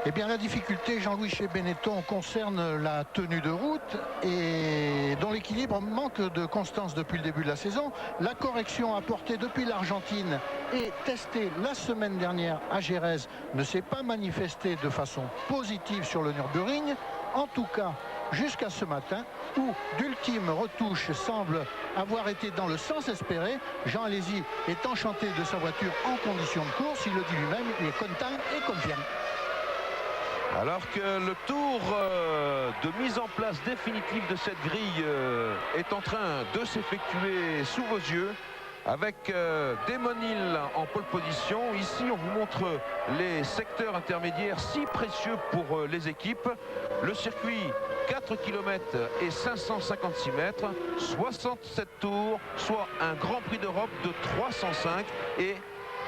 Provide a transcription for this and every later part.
Eh bien, la difficulté, Jean-Louis, chez Benetton concerne la tenue de route et dont l'équilibre manque de constance depuis le début de la saison. La correction apportée depuis l'Argentine et testée la semaine dernière à Jerez ne s'est pas manifestée de façon positive sur le Nürburgring. En tout cas, jusqu'à ce matin, où d'ultimes retouches semblent avoir été dans le sens espéré. Jean Alesi est enchanté de sa voiture en condition de course. Il le dit lui-même, il est content et confiant. Alors que le tour de mise en place définitive de cette grille est en train de s'effectuer sous vos yeux, avec Damon Hill en pole position. Ici, on vous montre les secteurs intermédiaires si précieux pour les équipes. Le circuit, 4 km et 556 mètres, 67 tours, soit un Grand Prix d'Europe de 305 et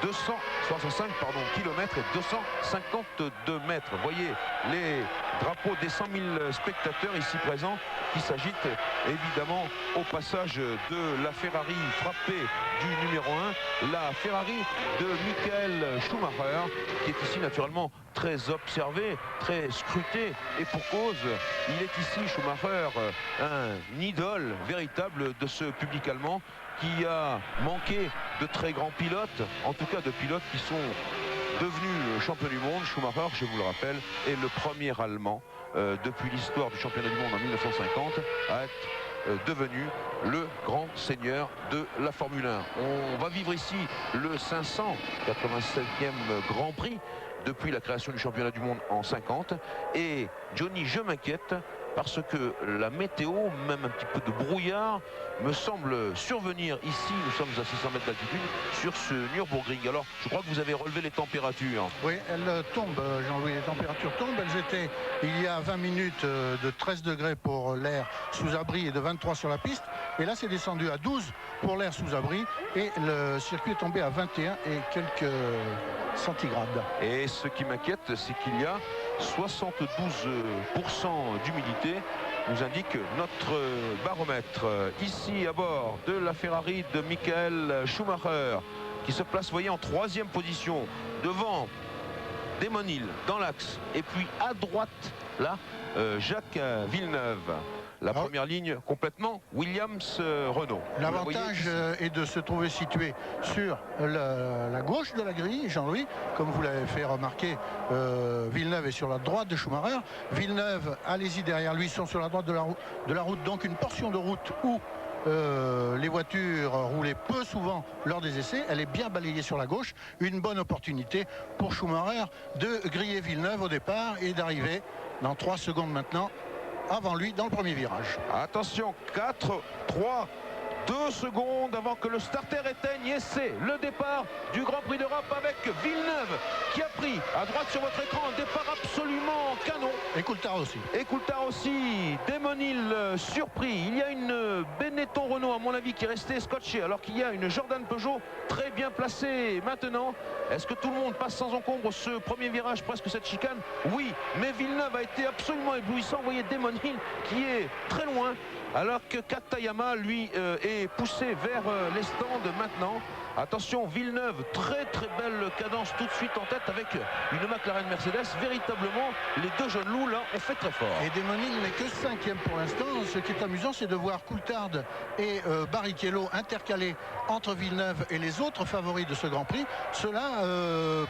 265 km et 252 mètres. Vous voyez les drapeaux des 100 000 spectateurs ici présents qui s'agitent évidemment au passage de la Ferrari frappée du numéro 1, la Ferrari de Michael Schumacher, qui est ici naturellement très observé, très scruté, et pour cause, il est ici, Schumacher, un idole véritable de ce public allemand qui a manqué de très grands pilotes, en tout cas de pilotes qui sont devenus champions du monde. Schumacher, je vous le rappelle, est le premier Allemand depuis l'histoire du championnat du monde en 1950 à être devenu le grand seigneur de la Formule 1. On va vivre ici le 587e Grand Prix depuis la création du championnat du monde en 50. Et Johnny, je m'inquiète parce que la météo, même un petit peu de brouillard, me semble survenir ici. Nous sommes à 600 mètres d'altitude sur ce Nürburgring. Alors, je crois que vous avez relevé les températures. Oui, elles tombent, Jean-Louis, les températures tombent. Elles étaient, il y a 20 minutes, de 13 degrés pour l'air sous abri et de 23 sur la piste. Et là, c'est descendu à 12 pour l'air sous abri. Et le circuit est tombé à 21 et quelques centigrades. Et ce qui m'inquiète, c'est qu'il y a 72% d'humidité, nous indique notre baromètre. Ici à bord de la Ferrari de Michael Schumacher, qui se place, voyez, en 3e position devant Damon Hill dans l'axe, et puis à droite là Jacques Villeneuve. La première ligne complètement Williams-Renault. L'avantage est de se trouver situé sur la gauche de la grille, Jean-Louis, comme vous l'avez fait remarquer. Villeneuve est sur la droite de Schumacher. Villeneuve, Alesi derrière lui sont sur la droite de la route, donc une portion de route où les voitures roulaient peu souvent lors des essais. Elle est bien balayée sur la gauche. Une bonne opportunité pour Schumacher de griller Villeneuve au départ et d'arriver dans 3 secondes maintenant avant lui dans le premier virage. Attention, 4, 3, 2 secondes avant que le starter éteigne, et c'est le départ du Grand Prix d'Europe avec Villeneuve qui a pris à droite sur votre écran un départ absolument canon. Et Coulthard aussi. Et Coulthard aussi. Damon Hill surpris. Il y a une Benetton Renault à mon avis qui est restée scotchée alors qu'il y a une Jordan Peugeot très bien placée maintenant. Est-ce que tout le monde passe sans encombre ce premier virage, presque cette chicane? Oui, mais Villeneuve a été absolument éblouissant. Vous voyez Damon Hill qui est très loin, alors que Katayama, lui, est poussé vers les stands maintenant. Attention, Villeneuve, très très belle cadence tout de suite en tête avec une McLaren Mercedes. Véritablement, les deux jeunes loups là ont fait très fort. Et Damon Hill n'est que 5e pour l'instant. Ce qui est amusant, c'est de voir Coulthard et Barrichello intercalés entre Villeneuve et les autres favoris de ce Grand Prix. Cela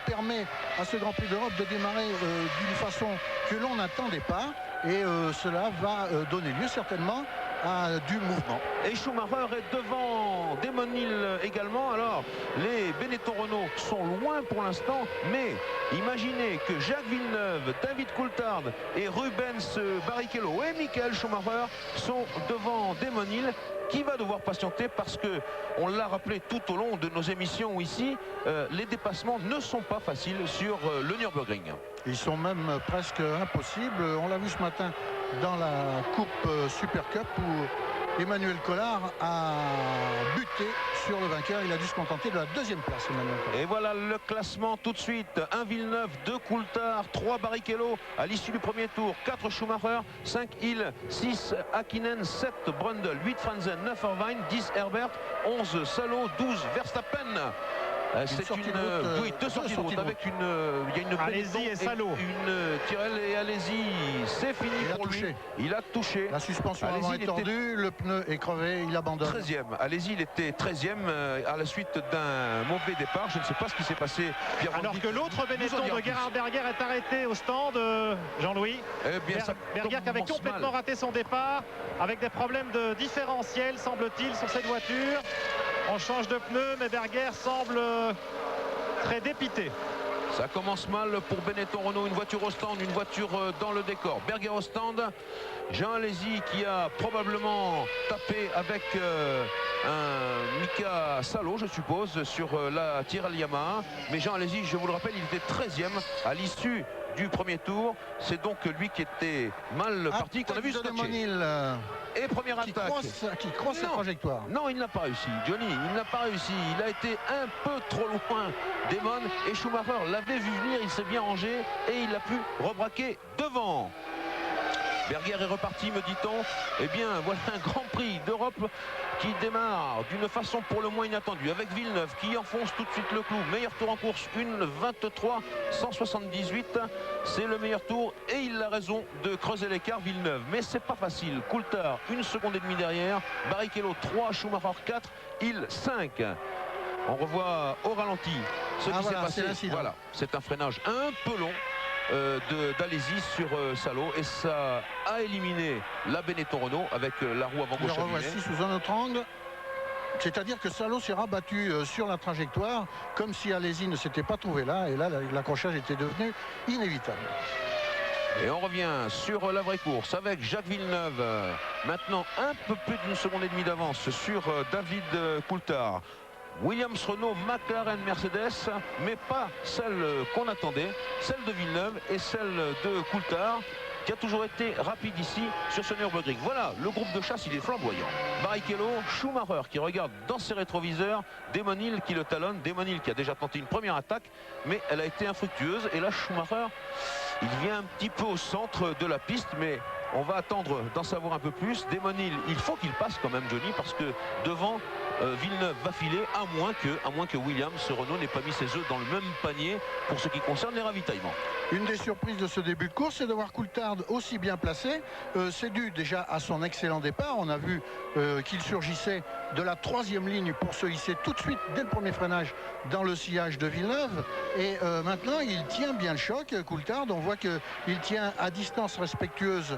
permet à ce Grand Prix d'Europe de démarrer d'une façon que l'on n'attendait pas. Et cela va donner lieu certainement à du mouvement. Et Schumacher est devant Damon Hill également. Alors les Benetton Renault sont loin pour l'instant, mais imaginez que Jacques Villeneuve, David Coulthard et Rubens Barrichello et Michael Schumacher sont devant Damon Hill, qui va devoir patienter parce que, on l'a rappelé tout au long de nos émissions ici, les dépassements ne sont pas faciles sur le Nürburgring. Ils sont même presque impossibles. On l'a vu ce matin dans la Coupe Super Cup où Emmanuel Collard a buté sur le vainqueur. Il a dû se contenter de la 2e place, Emmanuel Collard. Et voilà le classement tout de suite. 1 Villeneuve, 2 Coulthard, 3 Barrichello à l'issue du premier tour, 4 Schumacher, 5 Hill, 6 Hakkinen, 7 Brundle, 8 Frentzen, 9 Irvine, 10 Herbert, 11 Salo, 12 Verstappen. C'est sortie de route, oui, deux sorties de route avec il y a une Alési et Salo. Une Tyrrell et Alési, c'est fini pour lui. Il a touché. La suspension Alési, avant est tordue, le pneu est crevé, il abandonne. 13e. Alési, il était 13e à la suite d'un mauvais départ. Je ne sais pas ce qui s'est passé. Alors que l'autre Benetton de Gerhard Berger est arrêté au stand, Jean-Louis. Berger qui avait complètement raté son départ avec des problèmes de différentiel, semble-t-il, sur cette voiture. On change de pneu, mais Berger semble très dépité. Ça commence mal pour Benetton Renault, une voiture au stand, une voiture dans le décor. Berger au stand, Jean Alési qui a probablement tapé avec un Mika Salo, je suppose, sur la Tyrrell Yamaha. Mais Jean Alési, je vous le rappelle, il était 13e à l'issue du premier tour. C'est donc lui qui était mal parti, qu'on a vu scotcher. Et première attaque. Qui croise sa trajectoire. Non, il n'a pas réussi. Johnny, il n'a pas réussi. Il a été un peu trop loin d'Emon et Schumacher l'avait vu venir. Il s'est bien rangé et il a pu rebraquer devant. Berger est reparti, me dit-on. Eh bien, voilà un Grand Prix d'Europe qui démarre d'une façon pour le moins inattendue avec Villeneuve qui enfonce tout de suite le clou. Meilleur tour en course, une 23-178. C'est le meilleur tour et il a raison de creuser l'écart, Villeneuve. Mais c'est pas facile. Coulthard, 1 seconde et demie derrière. Barrichello, 3. Schumacher, 4. Hill, 5. On revoit au ralenti ce qui s'est passé. Voilà, c'est un freinage un peu long d'Alési sur Salo et ça a éliminé la Benetton Renault avec la roue avant gauche. Le revoici sous un autre angle. C'est-à-dire que Salo s'est rabattu sur la trajectoire comme si Alési ne s'était pas trouvé là, et là l'accrochage était devenu inévitable. Et on revient sur la vraie course avec Jacques Villeneuve, maintenant un peu plus d'une seconde et demie d'avance sur David Coulthard. Williams, Renault, McLaren, Mercedes, mais pas celle qu'on attendait, celle de Villeneuve et celle de Coulthard, qui a toujours été rapide ici sur ce Nürburgring. Voilà, le groupe de chasse, il est flamboyant. Barrichello, Schumacher qui regarde dans ses rétroviseurs, Damon Hill qui le talonne, Damon Hill qui a déjà tenté une première attaque, mais elle a été infructueuse. Et là, Schumacher, il vient un petit peu au centre de la piste, mais on va attendre d'en savoir un peu plus. Damon Hill, il faut qu'il passe quand même, Johnny, parce que devant, Villeneuve va filer, à moins que Williams Renault n'ait pas mis ses œufs dans le même panier pour ce qui concerne les ravitaillements. Une des surprises de ce début de course, c'est de voir Coulthard aussi bien placé. C'est dû déjà à son excellent départ. On a vu qu'il surgissait de la 3e ligne pour se hisser tout de suite dès le premier freinage dans le sillage de Villeneuve. Et maintenant, il tient bien le choc, Coulthard. On voit qu'il tient à distance respectueuse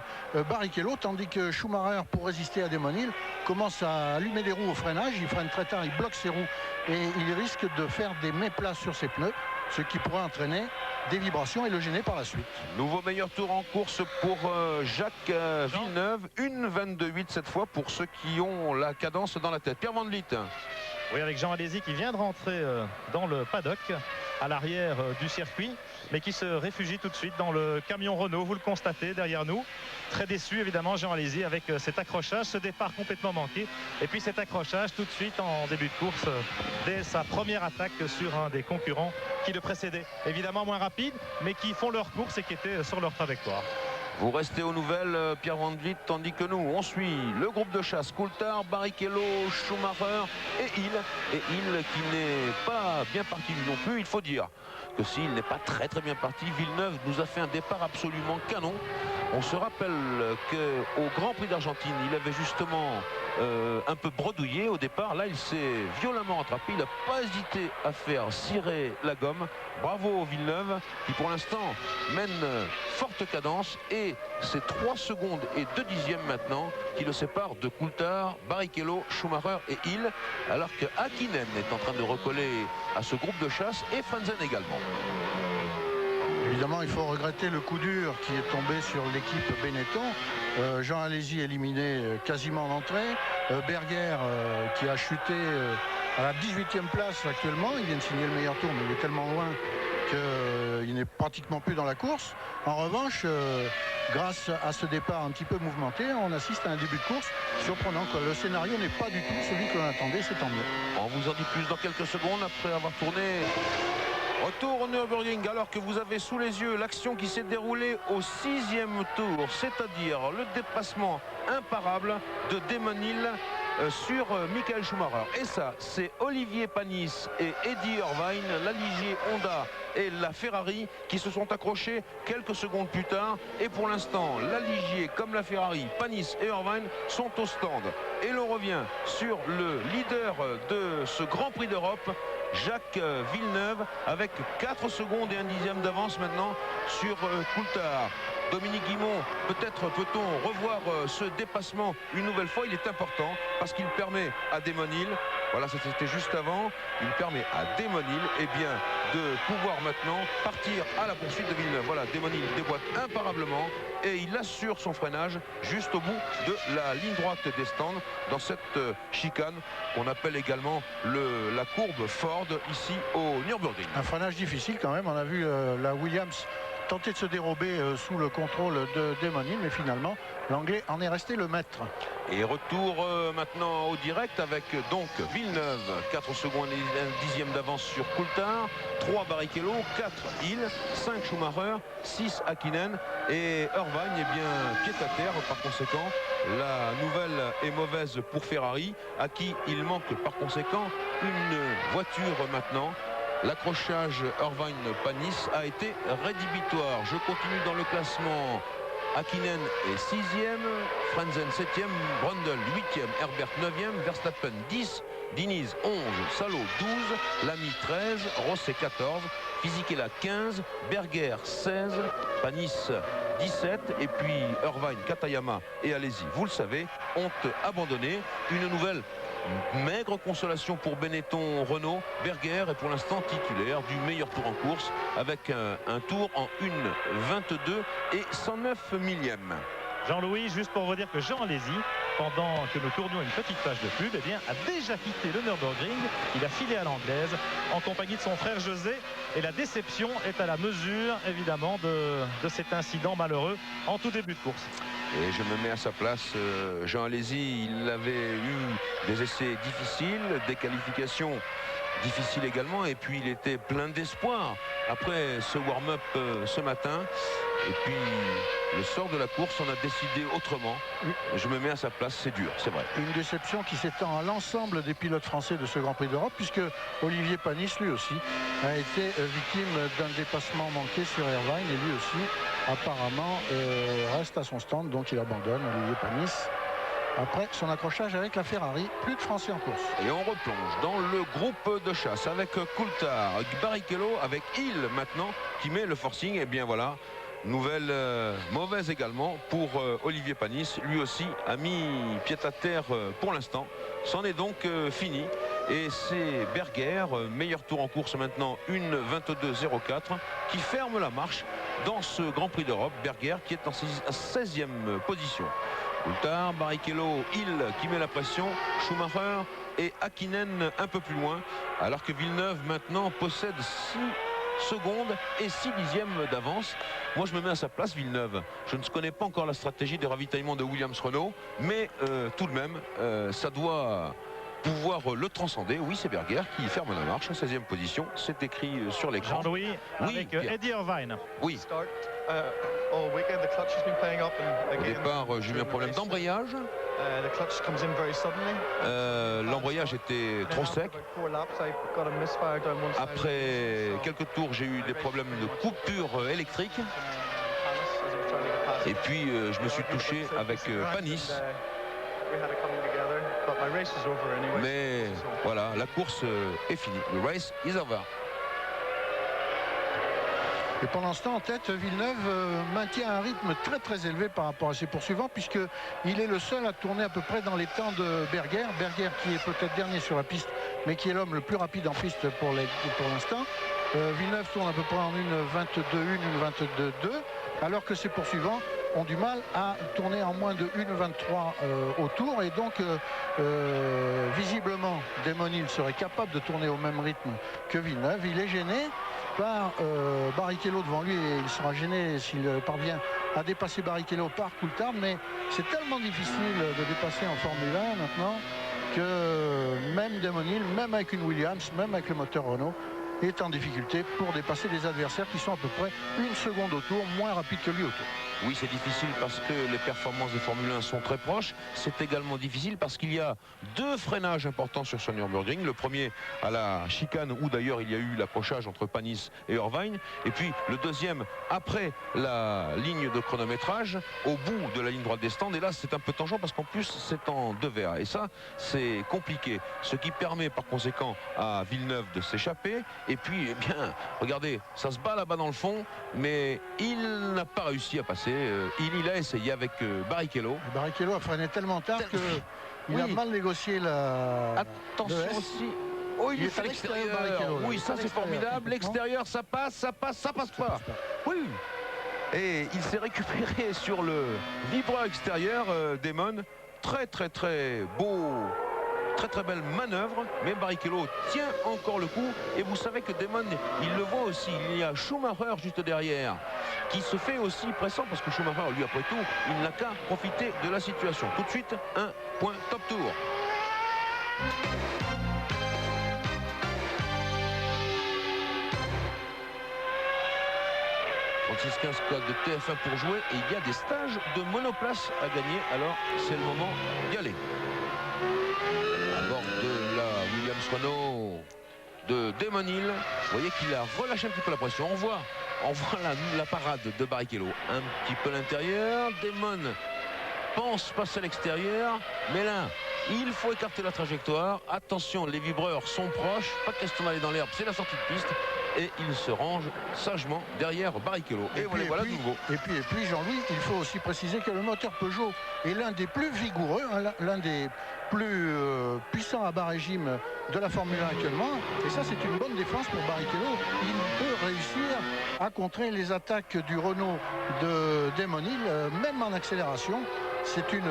Barrichello, tandis que Schumacher, pour résister à Damon Hill, commence à allumer des roues au freinage. Il freine très tard, il bloque ses roues et il risque de faire des méplats sur ses pneus, ce qui pourrait entraîner des vibrations et le gêner par la suite. Nouveau meilleur tour en course pour Jacques Villeneuve, une 22-8 cette fois pour ceux qui ont la cadence dans la tête. Pierre Van Vliet. Oui, avec Jean Alési qui vient de rentrer dans le paddock à l'arrière du circuit, mais qui se réfugie tout de suite dans le camion Renault, vous le constatez derrière nous. Très déçu évidemment Jean Alési avec cet accrochage, ce départ complètement manqué, et puis cet accrochage tout de suite en début de course dès sa première attaque sur un des concurrents qui le précédait. Évidemment moins rapide, mais qui font leur course et qui étaient sur leur trajectoire. Vous restez aux nouvelles, Pierre Van Vliet, tandis que nous, on suit le groupe de chasse. Coulthard, Barrichello, Schumacher et Hill. Et Hill qui n'est pas bien parti non plus. Il faut dire que s'il n'est pas très bien parti, Villeneuve nous a fait un départ absolument canon. On se rappelle qu'au Grand Prix d'Argentine, il avait justement un peu bredouillé au départ. Là, il s'est violemment rattrapé. Il n'a pas hésité à faire cirer la gomme. Bravo Villeneuve, qui pour l'instant mène forte cadence. Et c'est 3 secondes et 2 dixièmes maintenant qui le séparent de Coulthard, Barrichello, Schumacher et Hill. Alors que Hakkinen est en train de recoller à ce groupe de chasse et Frentzen également. Évidemment, il faut regretter le coup dur qui est tombé sur l'équipe Benetton. Jean Alési éliminé quasiment en entrée. Berger qui a chuté à la 18e place actuellement. Il vient de signer le meilleur tour, mais il est tellement loin qu'il n'est pratiquement plus dans la course. En revanche, grâce à ce départ un petit peu mouvementé, on assiste à un début de course surprenant. Le scénario n'est pas du tout celui que l'on attendait, c'est tant mieux. On vous en dit plus dans quelques secondes après avoir tourné. Retour au Nürburgring alors que vous avez sous les yeux l'action qui s'est déroulée au 6e tour, c'est-à-dire le dépassement imparable de Damon Hill sur Michael Schumacher. Et ça, c'est Olivier Panis et Eddie Irvine, la Ligier Honda et la Ferrari qui se sont accrochés quelques secondes plus tard. Et pour l'instant, la Ligier comme la Ferrari, Panis et Irvine sont au stand. Et l'on revient sur le leader de ce Grand Prix d'Europe, Jacques Villeneuve, avec 4 secondes et 1 dixième d'avance maintenant sur Coulthard. Dominique Guimond, peut-être peut-on revoir ce dépassement une nouvelle fois. Il est important parce qu'il permet à Damon Hill, voilà, c'était juste avant, il permet à Damon Hill de pouvoir maintenant partir à la poursuite de Villeneuve. Voilà, Damon Hill déboîte imparablement et il assure son freinage juste au bout de la ligne droite des stands dans cette chicane qu'on appelle également la courbe Ford ici au Nürburgring. Un freinage difficile quand même. On a vu la Williams tenter de se dérober sous le contrôle de Damon Hill, mais finalement l'anglais en est resté le maître. Et retour maintenant au direct avec donc Villeneuve, 4 secondes et 1 dixième d'avance sur Coulthard, 3 Barrichello, 4 Hill, 5 Schumacher, 6 Hakkinen et Irvine pied à terre. Par conséquent, la nouvelle est mauvaise pour Ferrari, à qui il manque par conséquent une voiture maintenant. L'accrochage Irvine-Panis a été rédhibitoire. Je continue dans le classement. Hakkinen est 6e, Frentzen 7e, Brundle 8e, Herbert 9e, Verstappen 10, Diniz 11, Salo 12, Lamy 13, Rosset 14, Fisichella 15, Berger 16, Panis 17 et puis Irvine, Katayama et Alesi, vous le savez, ont abandonné. Une nouvelle maigre consolation pour Benetton Renault. Berger est pour l'instant titulaire du meilleur tour en course avec un tour en 1,22 et 109 millième. Jean-Louis, juste pour vous dire que Jean Alesi, pendant que nous tournions une petite page de pub, a déjà quitté le Nürburgring. Il a filé à l'anglaise en compagnie de son frère José. Et la déception est à la mesure, évidemment, de cet incident malheureux en tout début de course. Et je me mets à sa place. Jean Alesi, il avait eu des essais difficiles, des qualifications difficiles également. Et puis il était plein d'espoir après ce warm-up ce matin. Et puis le sort de la course, on a décidé autrement. Je me mets à sa place, c'est dur, c'est vrai. Une déception qui s'étend à l'ensemble des pilotes français de ce Grand Prix d'Europe, puisque Olivier Panis, lui aussi, a été victime d'un dépassement manqué sur Irvine. Et lui aussi, apparemment, reste à son stand, donc il abandonne, Olivier Panis. Après son accrochage avec la Ferrari, plus de Français en course. Et on replonge dans le groupe de chasse avec Coulthard, Barrichello, avec Hill maintenant qui met le forcing. Et bien voilà, nouvelle mauvaise également pour Olivier Panis. Lui aussi a mis pied à terre pour l'instant. C'en est donc fini. Et c'est Berger, meilleur tour en course maintenant, 1,22,04, qui ferme la marche dans ce Grand Prix d'Europe. Berger qui est en 16e position. Coulthard, Barrichello, Hill qui met la pression, Schumacher et Hakkinen un peu plus loin, alors que Villeneuve maintenant possède 6 secondes et 6 dixièmes d'avance. Moi je me mets à sa place, Villeneuve. Je ne connais pas encore la stratégie de ravitaillement de Williams Renault, mais tout de même ça doit pouvoir le transcender. Oui, c'est Berger qui ferme la marche en 16e position, c'est écrit sur l'écran. Jean-Louis, avec Eddie Irvine. Oui. Au départ, j'ai eu un problème d'embrayage. L'embrayage était trop sec. Après quelques tours, j'ai eu des problèmes de coupure électrique. Et puis, je me suis touché avec Panis. Mais voilà, la course est finie. The race is over. Et pendant ce temps, en tête, Villeneuve maintient un rythme très très élevé par rapport à ses poursuivants, puisqu'il est le seul à tourner à peu près dans les temps de Berger. Berger qui est peut-être dernier sur la piste, mais qui est l'homme le plus rapide en piste pour l'instant. Villeneuve tourne à peu près en 1,22,1, 1,22,2, alors que ses poursuivants ont du mal à tourner en moins de 1,23 au tour. Et donc, visiblement, Damon Hill serait capable de tourner au même rythme que Villeneuve. Il est gêné par Barrichello devant lui et il sera gêné s'il parvient à dépasser Barrichello par Coulthard, mais c'est tellement difficile de dépasser en Formule 1 maintenant que même Damon Hill, même avec une Williams, même avec le moteur Renault, est en difficulté pour dépasser des adversaires qui sont à peu près 1 seconde au tour moins rapides que lui au tour. Oui, c'est difficile parce que les performances des Formule 1 sont très proches. C'est également difficile parce qu'il y a deux freinages importants sur ce Nürburgring. Le premier à la chicane où d'ailleurs il y a eu l'accrochage entre Panis et Irvine. Et puis le deuxième après la ligne de chronométrage au bout de la ligne droite des stands. Et là c'est un peu tangent parce qu'en plus c'est en deux verres. Et ça c'est compliqué. Ce qui permet par conséquent à Villeneuve de s'échapper. Et puis eh bien regardez, ça se bat là-bas dans le fond. Mais il n'a pas réussi à passer. Il a essayé avec Barrichello. Barrichello a freiné tellement tard qu'il a mal négocié la... Attention aussi. Oh, il est à l'extérieur. Oui, ça c'est formidable. L'extérieur, ça passe pas. Oui. Et il s'est récupéré sur le vibreur extérieur, Damon. Très beau. Très belle manœuvre, mais Barrichello tient encore le coup. Et vous savez que Damon, il le voit aussi. Il y a Schumacher juste derrière qui se fait aussi pressant parce que Schumacher, lui, après tout, il n'a qu'à profiter de la situation. Tout de suite, un point top tour. Code de TF1 pour jouer et il y a des stages de monoplace à gagner. Alors, c'est le moment d'y aller. À bord de la Williams Renault de Damon Hill, vous voyez qu'il a relâché un petit peu la pression. On voit la parade de Barrichello un petit peu à l'intérieur. Damon pense passer à l'extérieur, mais là il faut écarter la trajectoire. Attention, les vibreurs sont proches, pas question d'aller dans l'herbe, c'est la sortie de piste. Et il se range sagement derrière Barrichello. Et voilà de nouveau. Et puis Jean-Louis, il faut aussi préciser que le moteur Peugeot est l'un des plus vigoureux, hein, l'un des plus puissants à bas régime de la Formule 1 actuellement. Et ça, c'est une bonne défense pour Barrichello. Il peut réussir à contrer les attaques du Renault de Damon Hill, même en accélération. C'est une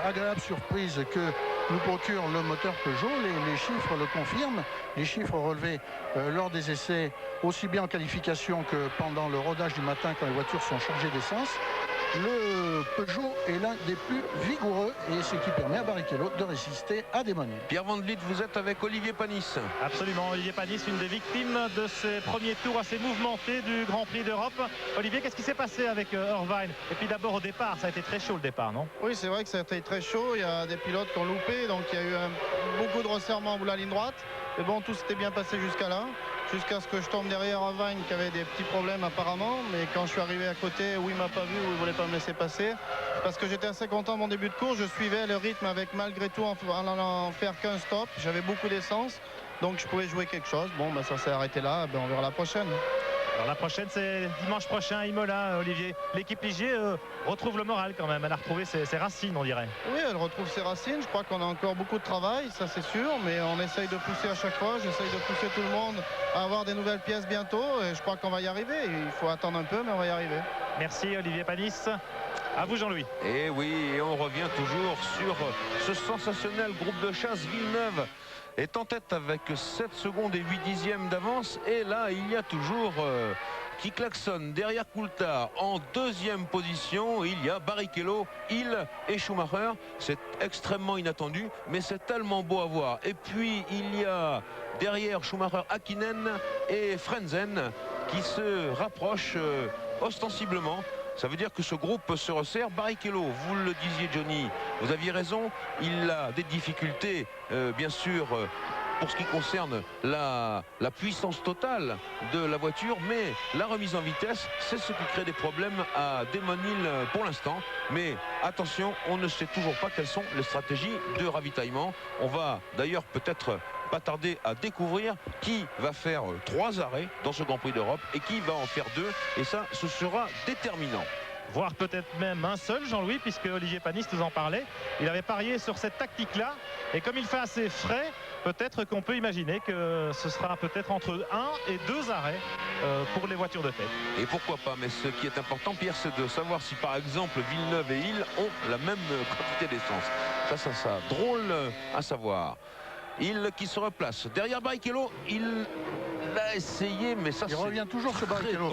agréable surprise que nous procure le moteur Peugeot. Les chiffres le confirment. Les chiffres relevés lors des essais, aussi bien en qualification que pendant le rodage du matin quand les voitures sont chargées d'essence. Le Peugeot est l'un des plus vigoureux et ce qui permet à Barrichello de résister à Damon Hill. Pierre Van Vliet, vous êtes avec Olivier Panis. Absolument, Olivier Panis, une des victimes de ces premiers tours assez mouvementés du Grand Prix d'Europe. Olivier, qu'est-ce qui s'est passé avec Irvine? Et puis d'abord au départ, ça a été très chaud le départ, non? Oui, c'est vrai que ça a été très chaud. Il y a des pilotes qui ont loupé, donc il y a eu beaucoup de resserrements au bout de la ligne droite. Mais bon, tout s'était bien passé jusqu'à là. Jusqu'à ce que je tombe derrière Irvine qui avait des petits problèmes apparemment, mais quand je suis arrivé à côté, où il m'a pas vu, où il voulait pas me laisser passer, parce que j'étais assez content de mon début de course, je suivais le rythme avec malgré tout en n'en faire qu'un stop, j'avais beaucoup d'essence, donc je pouvais jouer quelque chose. Bon, ça s'est arrêté là, on verra la prochaine. Alors la prochaine, c'est dimanche prochain à Imola, Olivier. L'équipe Ligier retrouve le moral quand même. Elle a retrouvé ses racines, on dirait. Oui, elle retrouve ses racines. Je crois qu'on a encore beaucoup de travail, ça c'est sûr. Mais on essaye de pousser à chaque fois. J'essaye de pousser tout le monde à avoir des nouvelles pièces bientôt. Et je crois qu'on va y arriver. Il faut attendre un peu, mais on va y arriver. Merci Olivier Panis. À vous Jean-Louis. Et oui, et on revient toujours sur ce sensationnel groupe de chasse. Villeneuve est en tête avec 7 secondes et 8 dixièmes d'avance. Et là, il y a toujours qui klaxonne derrière Coulthard. En deuxième position, il y a Barrichello, Hill et Schumacher. C'est extrêmement inattendu, mais c'est tellement beau à voir. Et puis, il y a derrière Schumacher, Hakkinen et Frenzen qui se rapprochent ostensiblement. Ça veut dire que ce groupe se resserre. Barrichello, vous le disiez Johnny, vous aviez raison, il a des difficultés bien sûr pour ce qui concerne la puissance totale de la voiture, mais la remise en vitesse, c'est ce qui crée des problèmes à Damon Hill pour l'instant. Mais attention, on ne sait toujours pas quelles sont les stratégies de ravitaillement. On va d'ailleurs peut-être pas tarder à découvrir qui va faire 3 arrêts dans ce Grand Prix d'Europe et qui va en faire 2, et ça, ce sera déterminant. Voire peut-être même un seul, Jean-Louis, puisque Olivier Panis nous en parlait. Il avait parié sur cette tactique-là, et comme il fait assez frais, peut-être qu'on peut imaginer que ce sera peut-être entre 1 et 2 arrêts pour les voitures de tête. Et pourquoi pas, mais ce qui est important, Pierre, c'est de savoir si par exemple Villeneuve et Hill ont la même quantité d'essence. Ça, drôle à savoir. Hill qui se replace derrière Barrichello. Il l'a essayé, mais ça, il revient toujours sur Barrichello,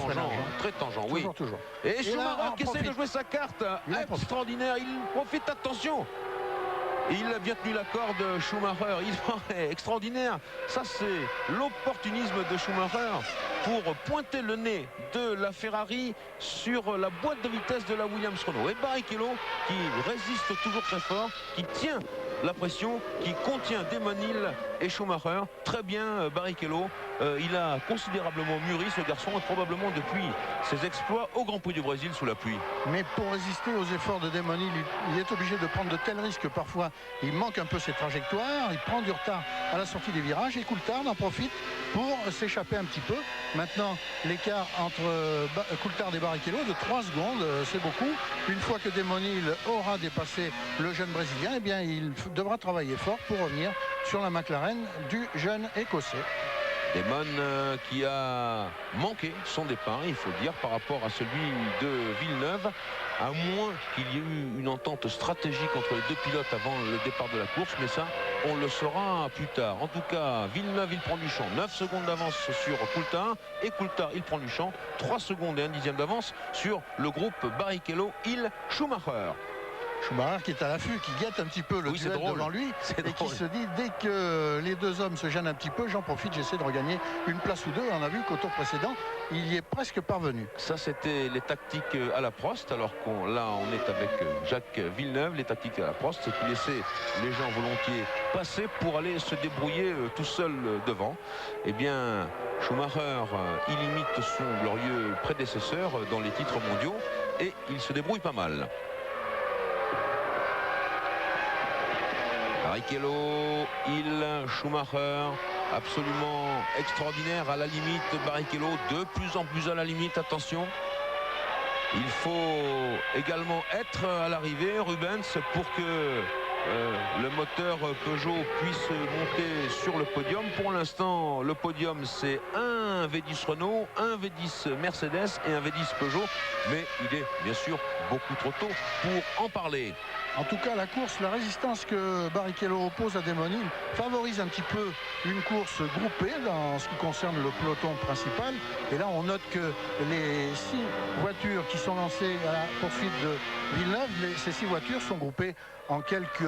très tangent, oui. Toujours. Et Schumacher qui essaie de jouer sa carte extraordinaire. Il profite, attention. Il a bien tenu la corde, Schumacher. Il est extraordinaire. Ça, c'est l'opportunisme de Schumacher pour pointer le nez de la Ferrari sur la boîte de vitesse de la Williams-Renault. Et Barrichello qui résiste toujours très fort, qui tient la pression, qui contient Damon Hill et Schumacher. Très bien Barrichello. Il a considérablement mûri ce garçon, et probablement depuis ses exploits au Grand Prix du Brésil sous la pluie. Mais pour résister aux efforts de Damon Hill, il est obligé de prendre de tels risques. Parfois, il manque un peu ses trajectoires, il prend du retard à la sortie des virages et Coulthard en profite pour s'échapper un petit peu. Maintenant, l'écart entre Coulthard et Barrichello de 3 secondes, c'est beaucoup. Une fois que Damon Hill aura dépassé le jeune Brésilien, eh bien, il devra travailler fort pour revenir sur la McLaren du jeune Écossais. Damon qui a manqué son départ, il faut dire, par rapport à celui de Villeneuve, à moins qu'il y ait eu une entente stratégique entre les deux pilotes avant le départ de la course, mais ça, on le saura plus tard. En tout cas, Villeneuve, il prend du champ, 9 secondes d'avance sur Coulthard, et Coulthard, il prend du champ, 3 secondes et 1 dixième d'avance sur le groupe Barrichello, Hill, Schumacher. Schumacher qui est à l'affût, qui guette un petit peu le duel devant lui et qui se dit dès que les deux hommes se gênent un petit peu, j'en profite, j'essaie de regagner une place ou deux. On a vu qu'au tour précédent, il y est presque parvenu. Ça, c'était les tactiques à la Prost, alors qu'on là on est avec Jacques Villeneuve. Les tactiques à la Prost, c'est qu'il laissait les gens volontiers passer pour aller se débrouiller tout seul devant. Eh bien, Schumacher, il imite son glorieux prédécesseur dans les titres mondiaux et il se débrouille pas mal. Barrichello, Hill, Schumacher, absolument extraordinaire à la limite. Barrichello de plus en plus à la limite, attention. Il faut également être à l'arrivée, Rubens, pour que le moteur Peugeot puisse monter sur le podium. Pour l'instant, le podium, c'est un V10 Renault, un V10 Mercedes et un V10 Peugeot. Mais il est bien sûr beaucoup trop tôt pour en parler. En tout cas, la course, la résistance que Barrichello oppose à Damon Hill favorise un petit peu une course groupée dans ce qui concerne le peloton principal. Et là, on note que les 6 voitures qui sont lancées à la poursuite de Villeneuve, ces 6 voitures sont groupées en quelques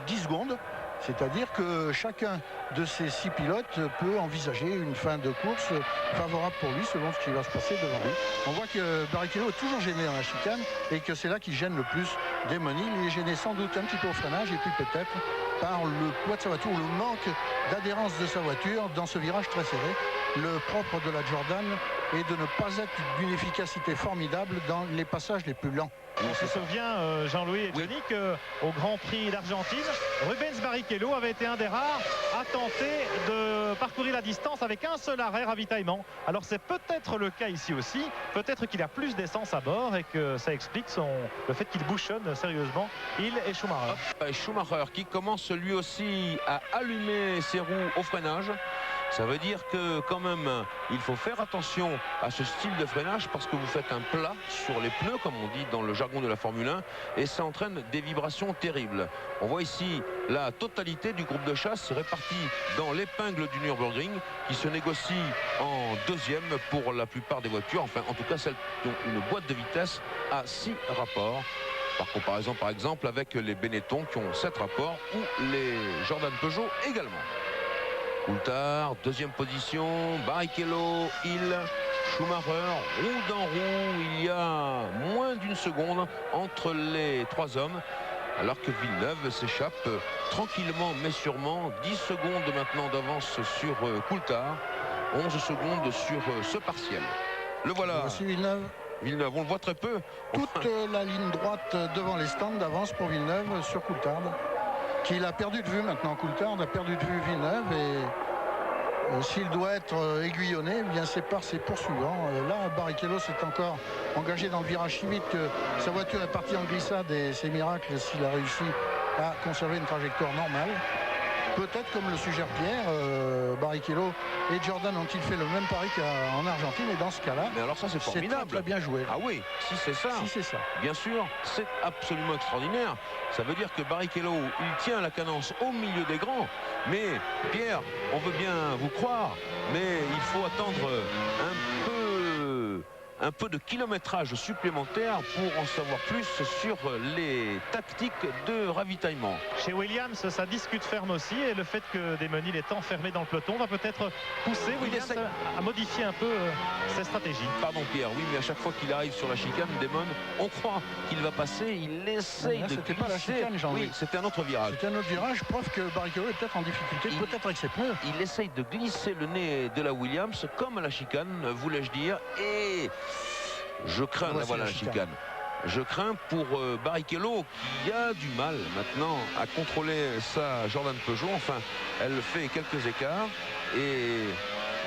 10 secondes. C'est-à-dire que chacun de ces 6 pilotes peut envisager une fin de course favorable pour lui selon ce qui va se passer devant lui. On voit que Barrichello est toujours gêné dans la chicane et que c'est là qu'il gêne le plus Damon Hill. Il est gêné sans doute un petit peu au freinage et puis peut-être par le poids de sa voiture ou le manque d'adhérence de sa voiture dans ce virage très serré. Le propre de la Jordan est de ne pas être d'une efficacité formidable dans les passages les plus lents. On se souvient, Jean-Louis et Johnny, qu'au Grand Prix d'Argentine, Rubens Barrichello avait été un des rares à tenter de parcourir la distance avec un seul arrêt ravitaillement. Alors c'est peut-être le cas ici aussi, peut-être qu'il a plus d'essence à bord et que ça explique le fait qu'il bouchonne sérieusement, Hill et Schumacher. Schumacher qui commence lui aussi à allumer ses roues au freinage. Ça veut dire que quand même il faut faire attention à ce style de freinage parce que vous faites un plat sur les pneus comme on dit dans le jargon de la Formule 1 et ça entraîne des vibrations terribles. On voit ici la totalité du groupe de chasse répartie dans l'épingle du Nürburgring qui se négocie en deuxième pour la plupart des voitures, enfin en tout cas celles qui ont une boîte de vitesse à 6 rapports. Par comparaison par exemple avec les Benetton qui ont 7 rapports ou les Jordan Peugeot également. Coulthard, deuxième position, Barrichello, Hill, Schumacher, roue dans roue, il y a moins d'une seconde entre les 3 hommes, alors que Villeneuve s'échappe tranquillement mais sûrement, 10 secondes maintenant d'avance sur Coulthard, 11 secondes sur ce partiel. Le voilà. Voici Villeneuve. Villeneuve, on le voit très peu. Toute la ligne droite devant les stands d'avance pour Villeneuve sur Coulthard. Qu'il a perdu de vue maintenant. Coulthard a perdu de vue Villeneuve et s'il doit être aiguillonné, eh bien c'est par ses poursuivants. Là, Barrichello s'est encore engagé dans le virage si vite que sa voiture est partie en glissade et c'est miracle s'il a réussi à conserver une trajectoire normale. Peut-être comme le suggère Pierre, Barrichello et Jordan ont-ils fait le même pari qu'en Argentine et dans ce cas-là, mais alors ça c'est formidable. Très bien joué. Ah oui, si c'est ça. Si c'est ça. Bien sûr, c'est absolument extraordinaire. Ça veut dire que Barrichello, il tient la cadence au milieu des grands. Mais Pierre, on veut bien vous croire, mais il faut attendre un peu un peu de kilométrage supplémentaire pour en savoir plus sur les tactiques de ravitaillement. Chez Williams, ça discute ferme aussi, et le fait que Desmesnil est enfermé dans le peloton va peut-être pousser Williams à modifier un peu ses stratégies. Pardon Pierre, oui, mais à chaque fois qu'il arrive sur la chicane, Damon, on croit qu'il va passer, il essaye de c'était pas la glisser. chicane, Jean-Louis. Oui, c'était un autre virage. C'était un autre virage, preuve que Barrichello est peut-être en difficulté, peut-être avec ses pneus. Il essaye de glisser le nez de la Williams comme à la chicane, voulais-je dire, et je crains, voilà la chicane. Je crains pour Barrichello qui a du mal maintenant à contrôler sa Jordan Peugeot. Enfin, elle fait quelques écarts et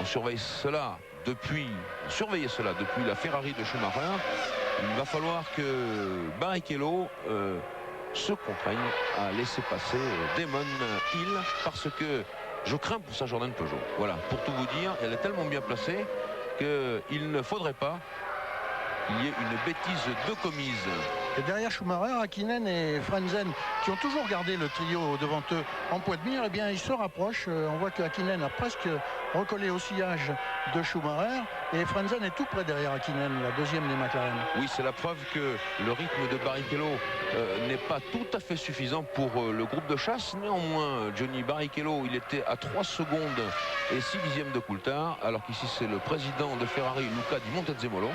on surveille cela depuis la Ferrari de Schumacher. Il va falloir que Barrichello se contraigne à laisser passer Damon Hill parce que je crains pour sa Jordan Peugeot. Voilà, pour tout vous dire, elle est tellement bien placée qu'il ne faudrait pas qu'il y ait une bêtise de commise. Et derrière Schumacher, Hakkinen et Frentzen, qui ont toujours gardé le trio devant eux en point de mire, eh bien ils se rapprochent. On voit que Hakkinen a presque recollé au sillage de Schumacher et Frentzen est tout près derrière Hakkinen, la deuxième des McLaren. Oui, c'est la preuve que le rythme de Barrichello n'est pas tout à fait suffisant pour le groupe de chasse. Néanmoins, Johnny Barrichello, il était à 3 secondes et 6 dixièmes de Coulthard, alors qu'ici c'est le président de Ferrari, Luca Di Montezemolo,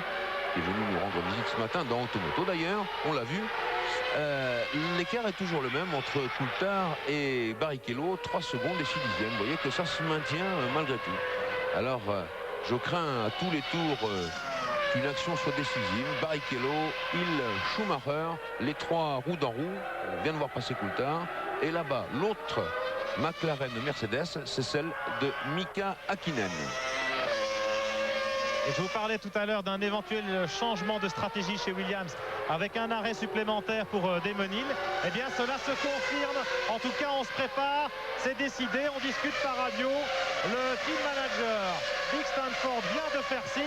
qui est venu nous rendre visite ce matin dans Automoto d'ailleurs, on l'a vu. L'écart est toujours le même entre Coulthard et Barrichello, 3 secondes et 6 dixièmes. Vous voyez que ça se maintient malgré tout. Alors je crains à tous les tours qu'une action soit décisive. Barrichello, Hill, Schumacher, les 3 roue dans roue. On vient de voir passer Coulthard. Et là-bas, l'autre McLaren Mercedes, c'est celle de Mika Hakkinen. Et je vous parlais tout à l'heure d'un éventuel changement de stratégie chez Williams avec un arrêt supplémentaire pour Desmesnil. Eh bien cela se confirme. En tout cas on se prépare, c'est décidé, on discute par radio. Le team manager Dick Stanford vient de faire signe.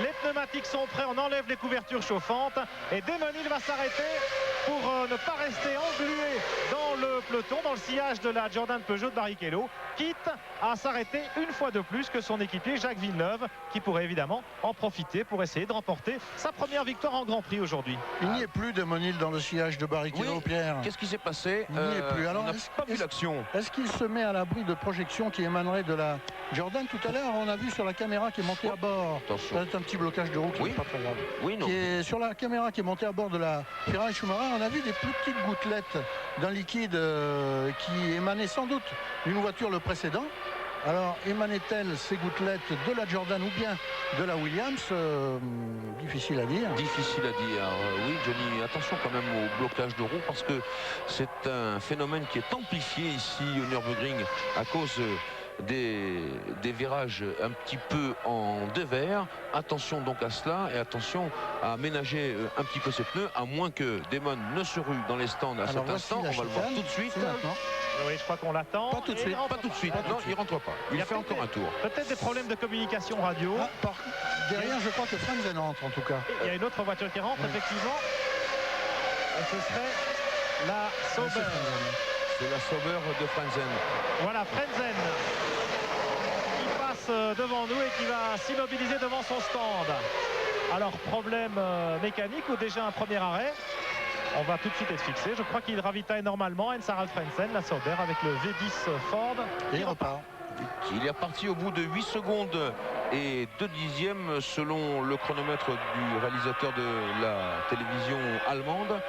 Les pneumatiques sont prêts, on enlève les couvertures chauffantes et Desmesnil va s'arrêter pour ne pas rester englué dans le peloton, dans le sillage de la Jordan Peugeot de Barrichello, quitte à s'arrêter une fois de plus que son équipier Jacques Villeneuve, qui pourrait évidemment en profiter pour essayer de remporter sa première victoire en Grand Prix aujourd'hui. Il n'y est plus de Desmesnil dans le sillage de Barrichello, Oui. Pierre. Qu'est-ce qui s'est passé? Il n'y est plus. Alors, on n'a pas vu l'action. Est-ce qu'il se met à l'abri de projections qui émaneraient de la Jordan? Tout à l'heure, on a vu sur la caméra qui est montée à bord. Attention. C'est un petit blocage de roue qui n'est pas très grave. Oui, non. Qui est sur la caméra qui est montée à bord de la Ferrari Schumacher, on a vu des plus petites gouttelettes d'un liquide qui émanait sans doute d'une voiture le précédent. Alors, émanait-elle ces gouttelettes de la Jordan ou bien de la Williams? Difficile à dire. Difficile à dire. Oui, Johnny, attention quand même au blocage de roue parce que c'est un phénomène qui est amplifié ici au Nürburgring à cause des virages un petit peu en dévers. Attention donc à cela et attention à ménager un petit peu ses pneus, à moins que Damon ne se rue dans les stands à cet instant. On va le voir tout de suite. Oui, je crois qu'on l'attend. Pas tout de suite. Pas tout de suite. Non, il rentre pas. Il fait encore un tour. Peut-être des problèmes de communication radio. Derrière, je crois que Frentzen entre en tout cas. Il y a une autre voiture qui rentre, effectivement. Et ce serait la Sauber. C'est la Sauber de Frentzen. Voilà, Frentzen qui passe devant nous et qui va s'immobiliser devant son stand. Alors, problème mécanique ou déjà un premier arrêt? On va tout de suite être fixé. Je crois qu'il ravitaille normalement Heinz-Harald Frentzen, la Sauber, avec le V10 Ford. Et il repart. Il est reparti au bout de 8 secondes et 2 dixièmes selon le chronomètre du réalisateur de la télévision allemande.